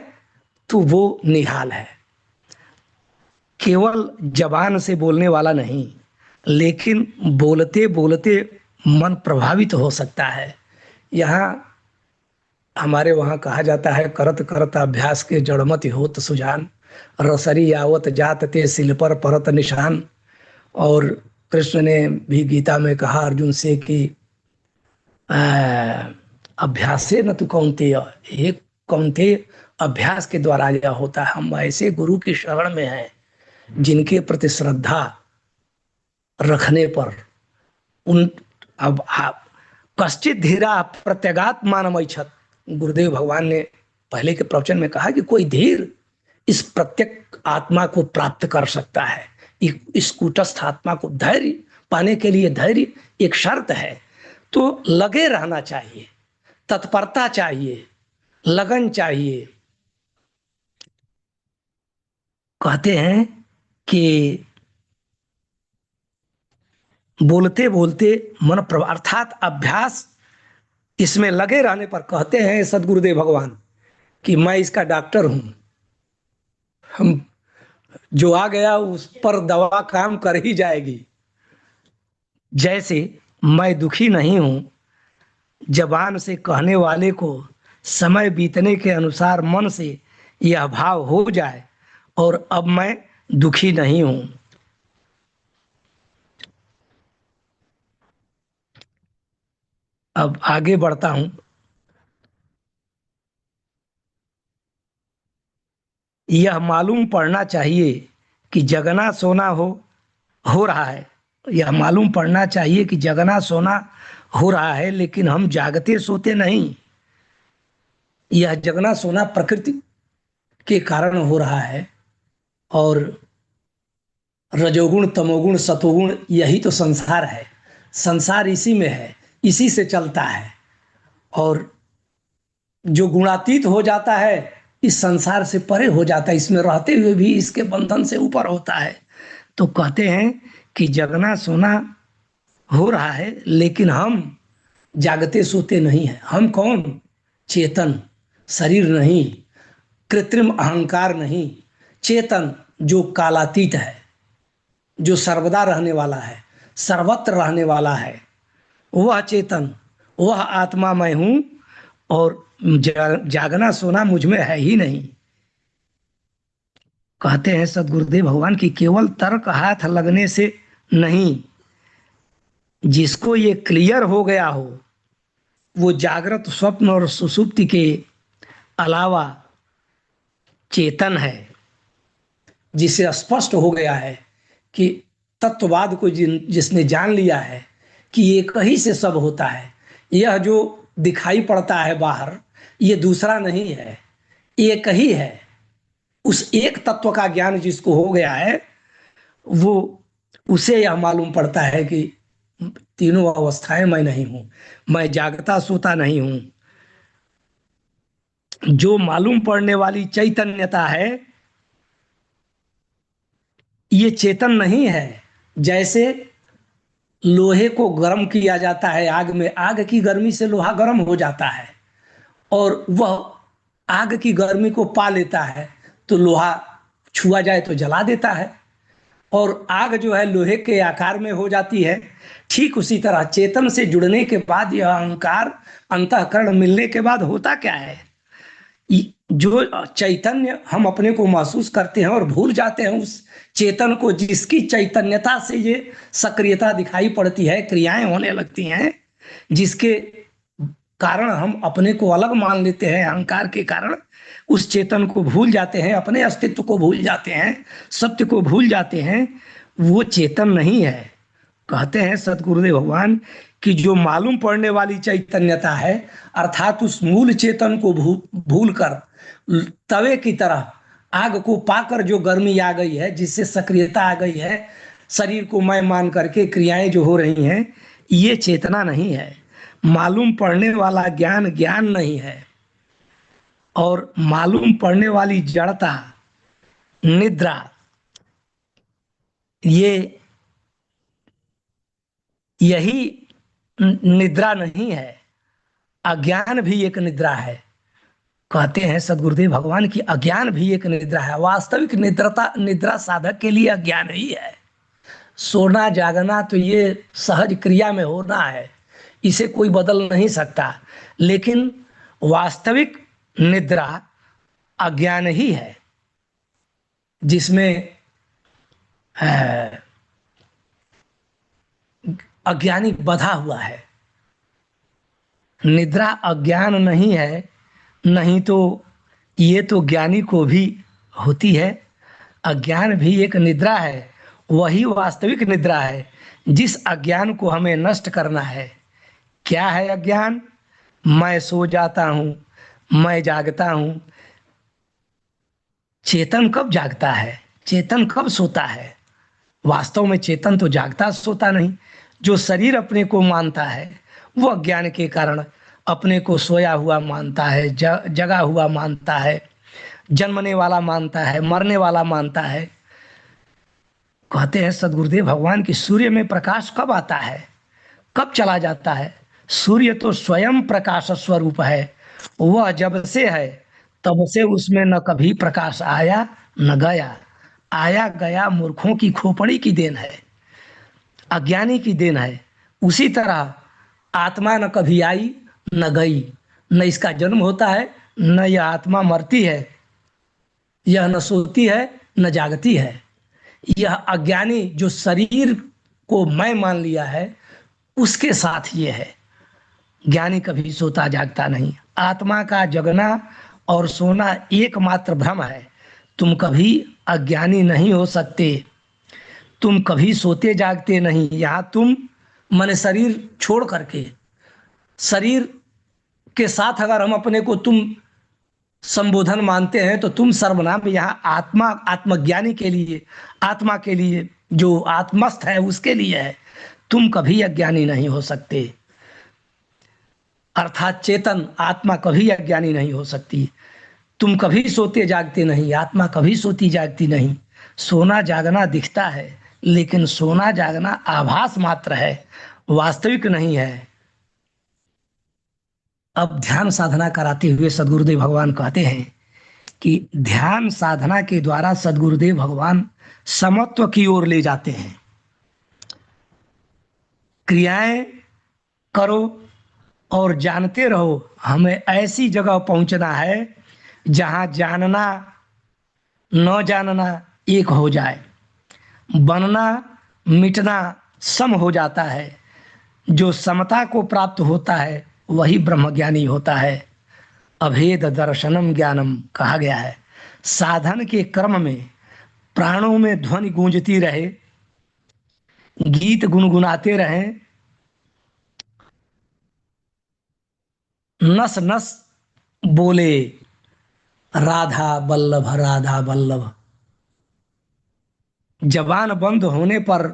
तो वो निहाल है। केवल जबान से बोलने वाला नहीं, लेकिन बोलते बोलते मन प्रभावित हो सकता है। यहाँ हमारे वहाँ कहा जाता है, करत करत अभ्यास के जड़मति होत सुजान, रसरी आवत जात ते सिल पर परत निशान। और कृष्ण ने भी गीता में कहा अर्जुन से कि अभ्यास से न तू कौन्तेय, हे कौन्तेय, अभ्यास के द्वारा यह होता है। हम ऐसे गुरु की शरण में हैं जिनके प्रति श्रद्धा रखने पर उन अब आप कश्चित धीरा प्रत्यगात मानमय छत, गुरुदेव भगवान ने पहले के प्रवचन में कहा कि कोई धीर इस प्रत्यक आत्मा को प्राप्त कर सकता है। इस कूटस्थ आत्मा को धैर्य पाने के लिए धैर्य एक शर्त है। तो लगे रहना चाहिए, तत्परता चाहिए, लगन चाहिए। कहते हैं कि बोलते बोलते मन प्रभाव, अर्थात अभ्यास इसमें लगे रहने पर कहते हैं सदगुरुदेव भगवान कि मैं इसका डॉक्टर हूं, हम जो आ गया उस पर दवा काम कर ही जाएगी। जैसे मैं दुखी नहीं हूं, जबान से कहने वाले को समय बीतने के अनुसार मन से यह भाव हो जाए और अब मैं दुखी नहीं हूं। अब आगे बढ़ता हूं। यह मालूम पड़ना चाहिए कि जगना सोना हो रहा है। यह मालूम पड़ना चाहिए कि जगना सोना हो रहा है, लेकिन हम जागते सोते नहीं। यह जगना सोना प्रकृति के कारण हो रहा है, और रजोगुण तमोगुण सतोगुण यही तो संसार है। संसार इसी में है, इसी से चलता है। और जो गुणातीत हो जाता है इस संसार से परे हो जाता है, इसमें रहते हुए भी इसके बंधन से ऊपर होता है। तो कहते हैं कि जगना सोना हो रहा है, लेकिन हम जागते सोते नहीं हैं। हम कौन? चेतन, शरीर नहीं, कृत्रिम अहंकार नहीं, चेतन जो कालातीत है, जो सर्वदा रहने वाला है, सर्वत्र रहने वाला है, वह चेतन, वह आत्मा मैं हूं। और जागना सोना मुझ में है ही नहीं। कहते हैं सदगुरुदेव भगवान की केवल तर्क हाथ लगने से नहीं, जिसको ये क्लियर हो गया हो वो जागृत स्वप्न और सुसुप्ति के अलावा चेतन है। जिसे स्पष्ट हो गया है कि तत्ववाद को जिसने जान लिया है कि एक ही से सब होता है, यह जो दिखाई पड़ता है बाहर ये दूसरा नहीं है, एक ही है। उस एक तत्व का ज्ञान जिसको हो गया है वो उसे यह मालूम पड़ता है कि तीनों अवस्थाएं मैं नहीं हूं, मैं जागता सोता नहीं हूं। जो मालूम पड़ने वाली चैतन्यता है ये चेतन नहीं है। जैसे लोहे को गर्म किया जाता है आग में, आग की गर्मी से लोहा गर्म हो जाता है और वह आग की गर्मी को पा लेता है, तो लोहा छुआ जाए तो जला देता है और आग जो है लोहे के आकार में हो जाती है। ठीक उसी तरह चेतन से जुड़ने के बाद यह अहंकार अंतःकरण मिलने के बाद होता क्या है, जो चैतन्य हम अपने को महसूस करते हैं और भूल जाते हैं उस चेतन को, जिसकी चैतन्यता से ये सक्रियता दिखाई पड़ती है, क्रियाएं होने लगती हैं, जिसके कारण हम अपने को अलग मान लेते हैं। अहंकार के कारण उस चेतन को भूल जाते हैं, अपने अस्तित्व को भूल जाते हैं, सत्य को भूल जाते हैं। वो चेतन नहीं है। कहते हैं सदगुरुदेव भगवान कि जो मालूम पड़ने वाली चैतन्यता है, अर्थात उस मूल चेतन को भूल कर तवे की तरह आग को पाकर जो गर्मी आ गई है, जिससे सक्रियता आ गई है, शरीर को मैं मान करके क्रियाएं जो हो रही हैं, ये चेतना नहीं है। मालूम पड़ने वाला ज्ञान ज्ञान नहीं है। और मालूम पड़ने वाली जड़ता, निद्रा, यही निद्रा नहीं है। अज्ञान भी एक निद्रा है। कहते हैं सदगुरुदेव भगवान की अज्ञान भी एक निद्रा है। वास्तविक निद्रा साधक के लिए अज्ञान ही है। सोना जागना तो ये सहज क्रिया में होना है, इसे कोई बदल नहीं सकता, लेकिन वास्तविक निद्रा अज्ञान ही है, जिसमें अज्ञानी बधा हुआ है। निद्रा अज्ञान नहीं है, नहीं तो ये तो ज्ञानी को भी होती है। अज्ञान भी एक निद्रा है, वही वास्तविक निद्रा है जिस अज्ञान को हमें नष्ट करना है। क्या है अज्ञान? मैं सो जाता हूँ, मैं जागता हूँ। चेतन कब जागता है? चेतन कब सोता है? वास्तव में चेतन तो जागता सोता नहीं। जो शरीर अपने को मानता है वो अज्ञान के कारण अपने को सोया हुआ मानता है, जगा हुआ मानता है, जन्मने वाला मानता है, मरने वाला मानता है। कहते हैं सदगुरुदेव भगवान की सूर्य में प्रकाश कब आता है, कब चला जाता है? सूर्य तो स्वयं प्रकाश स्वरूप है। वह जब से है तब से उसमें न कभी प्रकाश आया न गया। आया गया मूर्खों की खोपड़ी की देन है, अज्ञानी की देन है। उसी तरह आत्मा न कभी आई न गई, न इसका जन्म होता है, न यह आत्मा मरती है, यह न सोती है न जागती है। यह अज्ञानी जो शरीर को मैं मान लिया है उसके साथ ये है। ज्ञानी कभी सोता जागता नहीं। आत्मा का जगना और सोना एकमात्र भ्रम है। तुम कभी अज्ञानी नहीं हो सकते, तुम कभी सोते जागते नहीं। यहाँ तुम मन शरीर छोड़ करके, शरीर के साथ अगर हम अपने को तुम संबोधन मानते हैं तो तुम सर्वनाम यहाँ आत्मा, आत्मज्ञानी के लिए, आत्मा के लिए, जो आत्मस्थ है उसके लिए है। तुम कभी अज्ञानी नहीं हो सकते, अर्थात चेतन आत्मा कभी अज्ञानी नहीं हो सकती। तुम कभी सोते जागते नहीं, आत्मा कभी सोती जागती नहीं। सोना जागना दिखता है, लेकिन सोना जागना आभास मात्र है, वास्तविक नहीं है। अब ध्यान साधना कराते हुए सदगुरुदेव भगवान कहते हैं कि ध्यान साधना के द्वारा सदगुरुदेव भगवान समत्व की ओर ले जाते हैं। क्रियाएं करो और जानते रहो। हमें ऐसी जगह पहुंचना है जहां जानना न जानना एक हो जाए, बनना मिटना सम हो जाता है। जो समता को प्राप्त होता है वही ब्रह्मज्ञानी होता है। अभेद दर्शनम ज्ञानम कहा गया है। साधन के क्रम में प्राणों में ध्वनि गूंजती रहे, गीत गुनगुनाते रहें, नस नस बोले राधा बल्लभ राधा बल्लभ। जबान बंद होने पर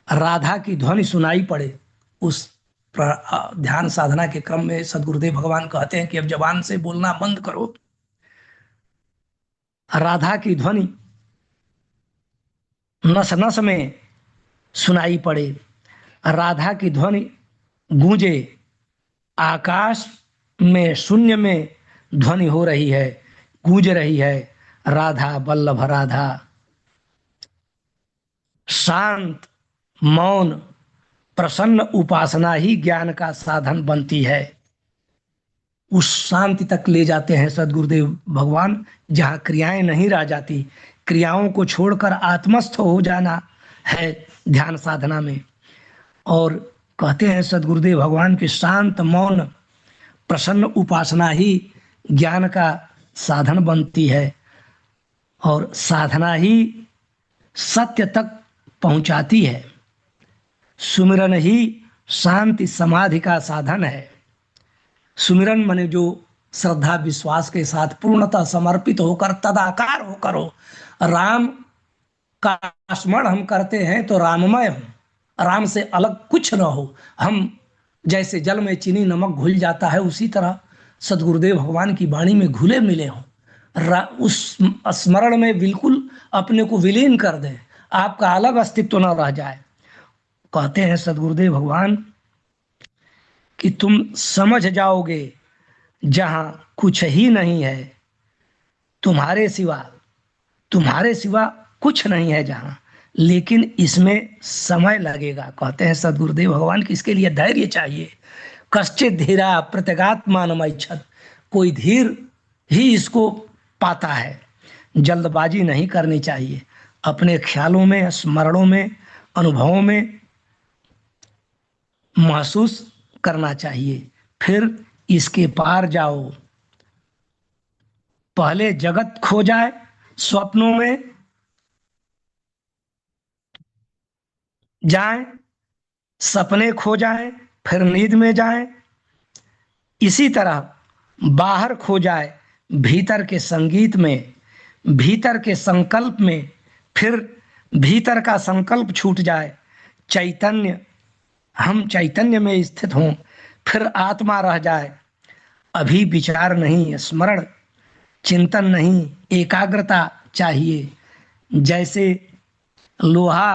राधा की ध्वनि सुनाई पड़े। उस ध्यान साधना के क्रम में सदगुरुदेव भगवान कहते हैं कि अब जबान से बोलना बंद करो, राधा की ध्वनि नस नस में सुनाई पड़े, राधा की ध्वनि गूंजे। आकाश में, शून्य में ध्वनि हो रही है, गूंज रही है, राधा बल्लभ राधा। शांत, मौन, प्रसन्न उपासना ही ज्ञान का साधन बनती है। उस शांति तक ले जाते हैं सदगुरुदेव भगवान जहाँ क्रियाएं नहीं रह जाती। क्रियाओं को छोड़कर आत्मस्थ हो जाना है ध्यान साधना में। और कहते हैं सदगुरुदेव भगवान की शांत, मौन, प्रसन्न उपासना ही ज्ञान का साधन बनती है, और साधना ही सत्य तक पहुंचाती है। सुमिरन ही शांति समाधि का साधन है। सुमिरन माने जो श्रद्धा विश्वास के साथ पूर्णतः समर्पित होकर तदाकार होकर हो। राम का स्मरण हम करते हैं तो राममय हो, राम से अलग कुछ न हो। हम जैसे जल में चीनी नमक घुल जाता है, उसी तरह सदगुरुदेव भगवान की वाणी में घुले मिले हों। उस स्मरण में बिल्कुल अपने को विलीन कर दें, आपका अलग अस्तित्व न रह जाए। कहते हैं सदगुरुदेव भगवान कि तुम समझ जाओगे जहां कुछ ही नहीं है तुम्हारे सिवा, तुम्हारे सिवा कुछ नहीं है जहां, लेकिन इसमें समय लगेगा। कहते हैं सदगुरुदेव भगवान की इसके लिए धैर्य चाहिए। कश्चित धीरा प्रत्यगात्मानमैच्छत्, कोई धीर ही इसको पाता है। जल्दबाजी नहीं करनी चाहिए, अपने ख्यालों में, स्मरणों में, अनुभवों में महसूस करना चाहिए, फिर इसके पार जाओ। पहले जगत खो जाए स्वप्नों में जाएं, सपने खो जाएं, फिर नींद में जाएं। इसी तरह बाहर खो जाए भीतर के संगीत में, भीतर के संकल्प में, फिर भीतर का संकल्प छूट जाए। चैतन्य, हम चैतन्य में स्थित हों, फिर आत्मा रह जाए। अभी विचार नहीं, स्मरण चिंतन नहीं, एकाग्रता चाहिए। जैसे लोहा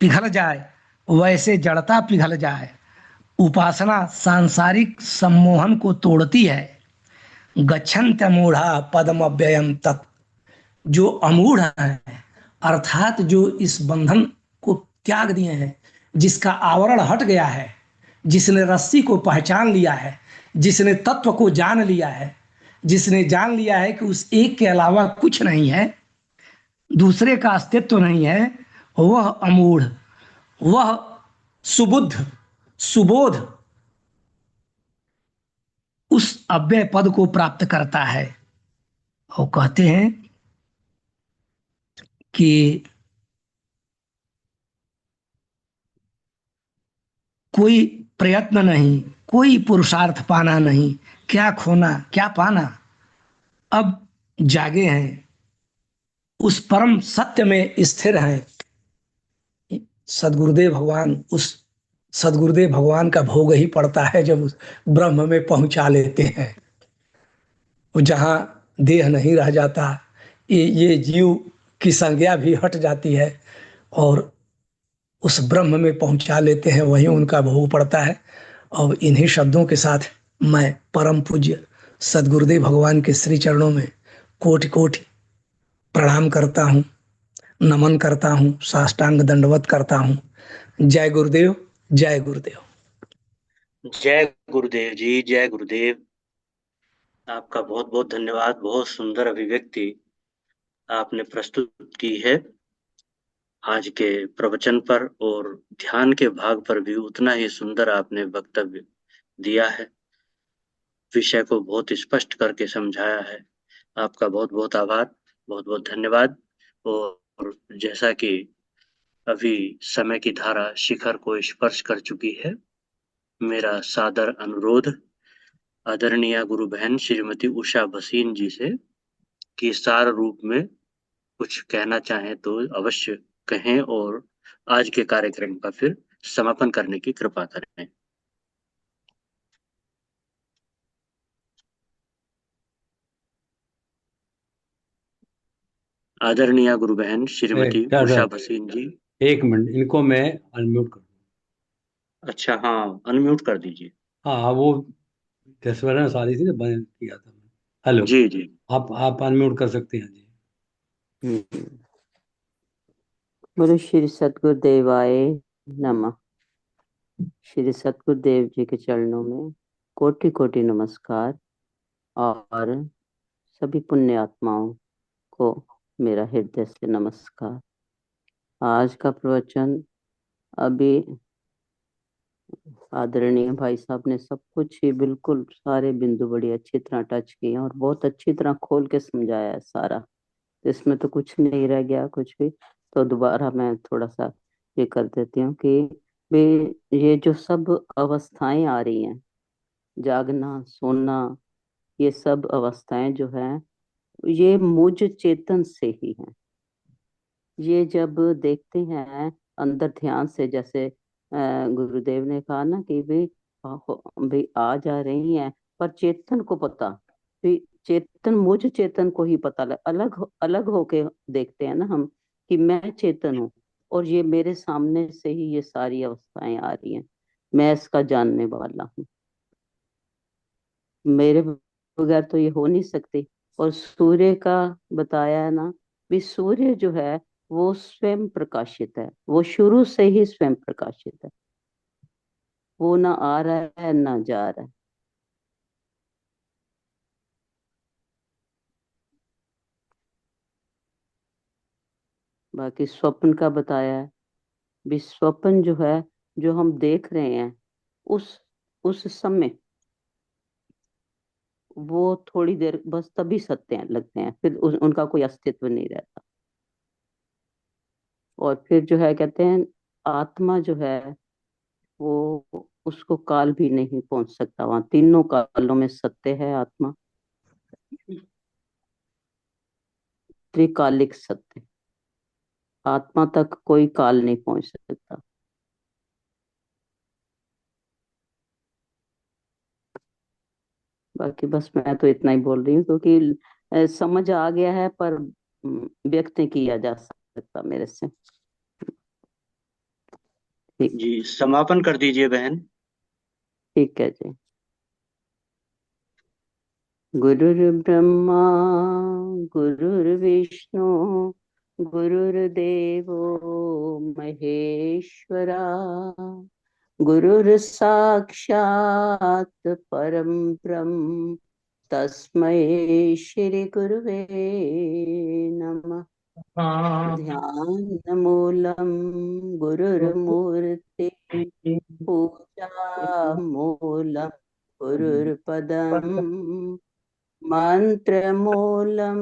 पिघल जाए वैसे जड़ता पिघल जाए। उपासना सांसारिक सम्मोहन को तोड़ती है। गच्छन्त्य मूढ़ा पदम अव्ययम तत्, जो अमूढ़ है अर्थात जो इस बंधन को त्याग दिए हैं, जिसका आवरण हट गया है, जिसने रस्सी को पहचान लिया है, जिसने तत्व को जान लिया है, जिसने जान लिया है कि उस एक के अलावा कुछ नहीं है, दूसरे का अस्तित्व नहीं है, वह अमूढ़, वह सुबुद्ध, सुबोध उस अव्यय पद को प्राप्त करता है। और कहते हैं कि कोई प्रयत्न नहीं, कोई पुरुषार्थ पाना नहीं, क्या खोना क्या पाना, अब जागे हैं, उस परम सत्य में स्थिर हैं। सदगुरुदेव भगवान, उस सदगुरुदेव भगवान का भोग ही पड़ता है जब उस ब्रह्म में पहुंचा लेते हैं, जहां देह नहीं रह जाता, ये जीव की संज्ञा भी हट जाती है और उस ब्रह्म में पहुंचा लेते हैं, वही उनका भोग पड़ता है। और इन्हीं शब्दों के साथ मैं परम पूज्य सदगुरुदेव भगवान के श्री चरणों में कोटि कोटि प्रणाम करता हूँ, नमन करता हूँ, साष्टांग दंडवत करता हूँ। जय गुरुदेव, जय गुरुदेव। जय गुरुदेव जी, जय गुरुदेव। आपका बहुत बहुत धन्यवाद। बहुत सुंदर अभिव्यक्ति आपने प्रस्तुत की है आज के प्रवचन पर, और ध्यान के भाग पर भी उतना ही सुंदर आपने वक्तव्य दिया है, विषय को बहुत स्पष्ट करके समझाया है। आपका बहुत बहुत आभार, बहुत बहुत धन्यवाद। और जैसा कि अभी समय की धारा शिखर को स्पर्श कर चुकी है, मेरा सादर अनुरोध आदरणीय गुरु बहन श्रीमती उषा भसीन जी से कि सार रूप में कुछ कहना चाहें तो अवश्य कहें, और आज के कार्यक्रम का फिर समापन करने की कृपा करें। आदरणीय गुरु बहन श्रीमती उषा भसीन जी। एक मिनट, इनको मैं अनम्यूट कर दूं। अच्छा, हाँ, अनम्यूट कर दीजिए। हाँ, वो जसवरण शादी थी ना, बंद किया था मैं। हेलो जी जी, आप अनम्यूट कर सकते हैं जी। बोलो श्री सतगुरुदेवाय नमः। श्री सतगुरुदेव जी के चरणों में कोटि कोटि नमस्कार, और सभी पुण्य आत्माओं को मेरा हृदय से नमस्कार। आज का प्रवचन अभी आदरणीय भाई साहब ने सब कुछ ही बिल्कुल सारे बिंदु बड़ी अच्छी तरह टच किए और बहुत अच्छी तरह खोल के समझाया है सारा। इसमें तो कुछ नहीं रह गया कुछ भी। तो दोबारा मैं थोड़ा सा ये कर देती हूँ कि भी ये जो सब अवस्थाएं आ रही हैं, जागना सोना, ये सब अवस्थाएं जो हैं ये मुझ चेतन से ही हैं। ये जब देखते हैं अंदर ध्यान से, जैसे गुरुदेव ने कहा ना कि भाई आ जा रही हैं, पर चेतन को पता, भी चेतन मुझ चेतन को ही पता अलग अलग होके देखते हैं ना हम कि मैं चेतन हूँ और ये मेरे सामने से ही ये सारी अवस्थाएं आ रही हैं। मैं इसका जानने वाला हूँ, मेरे बगैर तो ये हो नहीं सकती। और सूर्य का बताया है ना, भी सूर्य जो है वो स्वयं प्रकाशित है, वो शुरू से ही स्वयं प्रकाशित है, वो ना आ रहा है ना जा रहा है। बाकी स्वप्न का बताया है, भी स्वप्न जो है, जो हम देख रहे हैं, उस उस समय वो थोड़ी देर बस तभी सत्य लगते हैं, फिर उनका कोई अस्तित्व नहीं रहता। और फिर जो है कहते हैं, आत्मा जो है वो, उसको काल भी नहीं पहुंच सकता, वहां तीनों कालों में सत्य है आत्मा, त्रिकालिक सत्य, आत्मा तक कोई काल नहीं पहुंच सकता। बाकी बस मैं तो इतना ही बोल रही हूँ, क्योंकि समझ आ गया है, पर व्यक्त नहीं किया जा सकता मेरे से। ठीक, जी समापन कर दीजिए बहन। ठीक है जी। गुरुर्ब्रह्मा गुरुर्विष्णु गुरुर्देवो महेश्वरा, गुरुर्साक्षात् परं ब्रह्म, तस्मै श्री गुरुवे नमः। ध्यान मूलम गुरुर्मूर्ति, पूजा मूलम गुरुर्पदम, मंत्र मूलम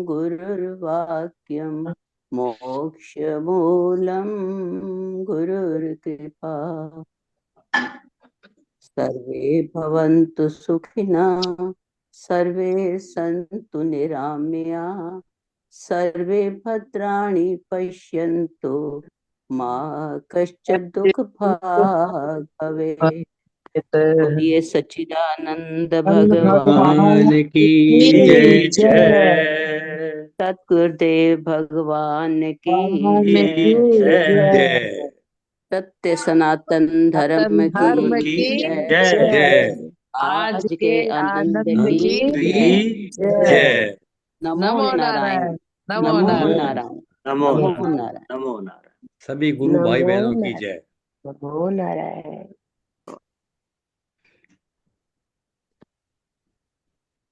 गुरुर्वाक्यम, मोक्ष मूलम गुरुर्कृपा। सर्वे भवन्तु सुखिनः, सर्वे सन्तु निरामया, सर्वे भद्राणि पश्यन्तु, मा कश्चित् दुःखभाग् भवेत्। बोलिए सच्चिदानंद भगवान भगवान की जय जय। जय सतगुरुदेव भगवान की जय जय। सत्य सनातन धर्म धर्म की की जय। जय जय। आज के आनंद की जय। की जय। नमो नमो नारायण, नारायण, नमो नमो नमो नारायण। नारायण, नमो नमो नारायण नारायण। नमो नारायण। सभी गुरु भाई बहनों की जय। नमो नारायण।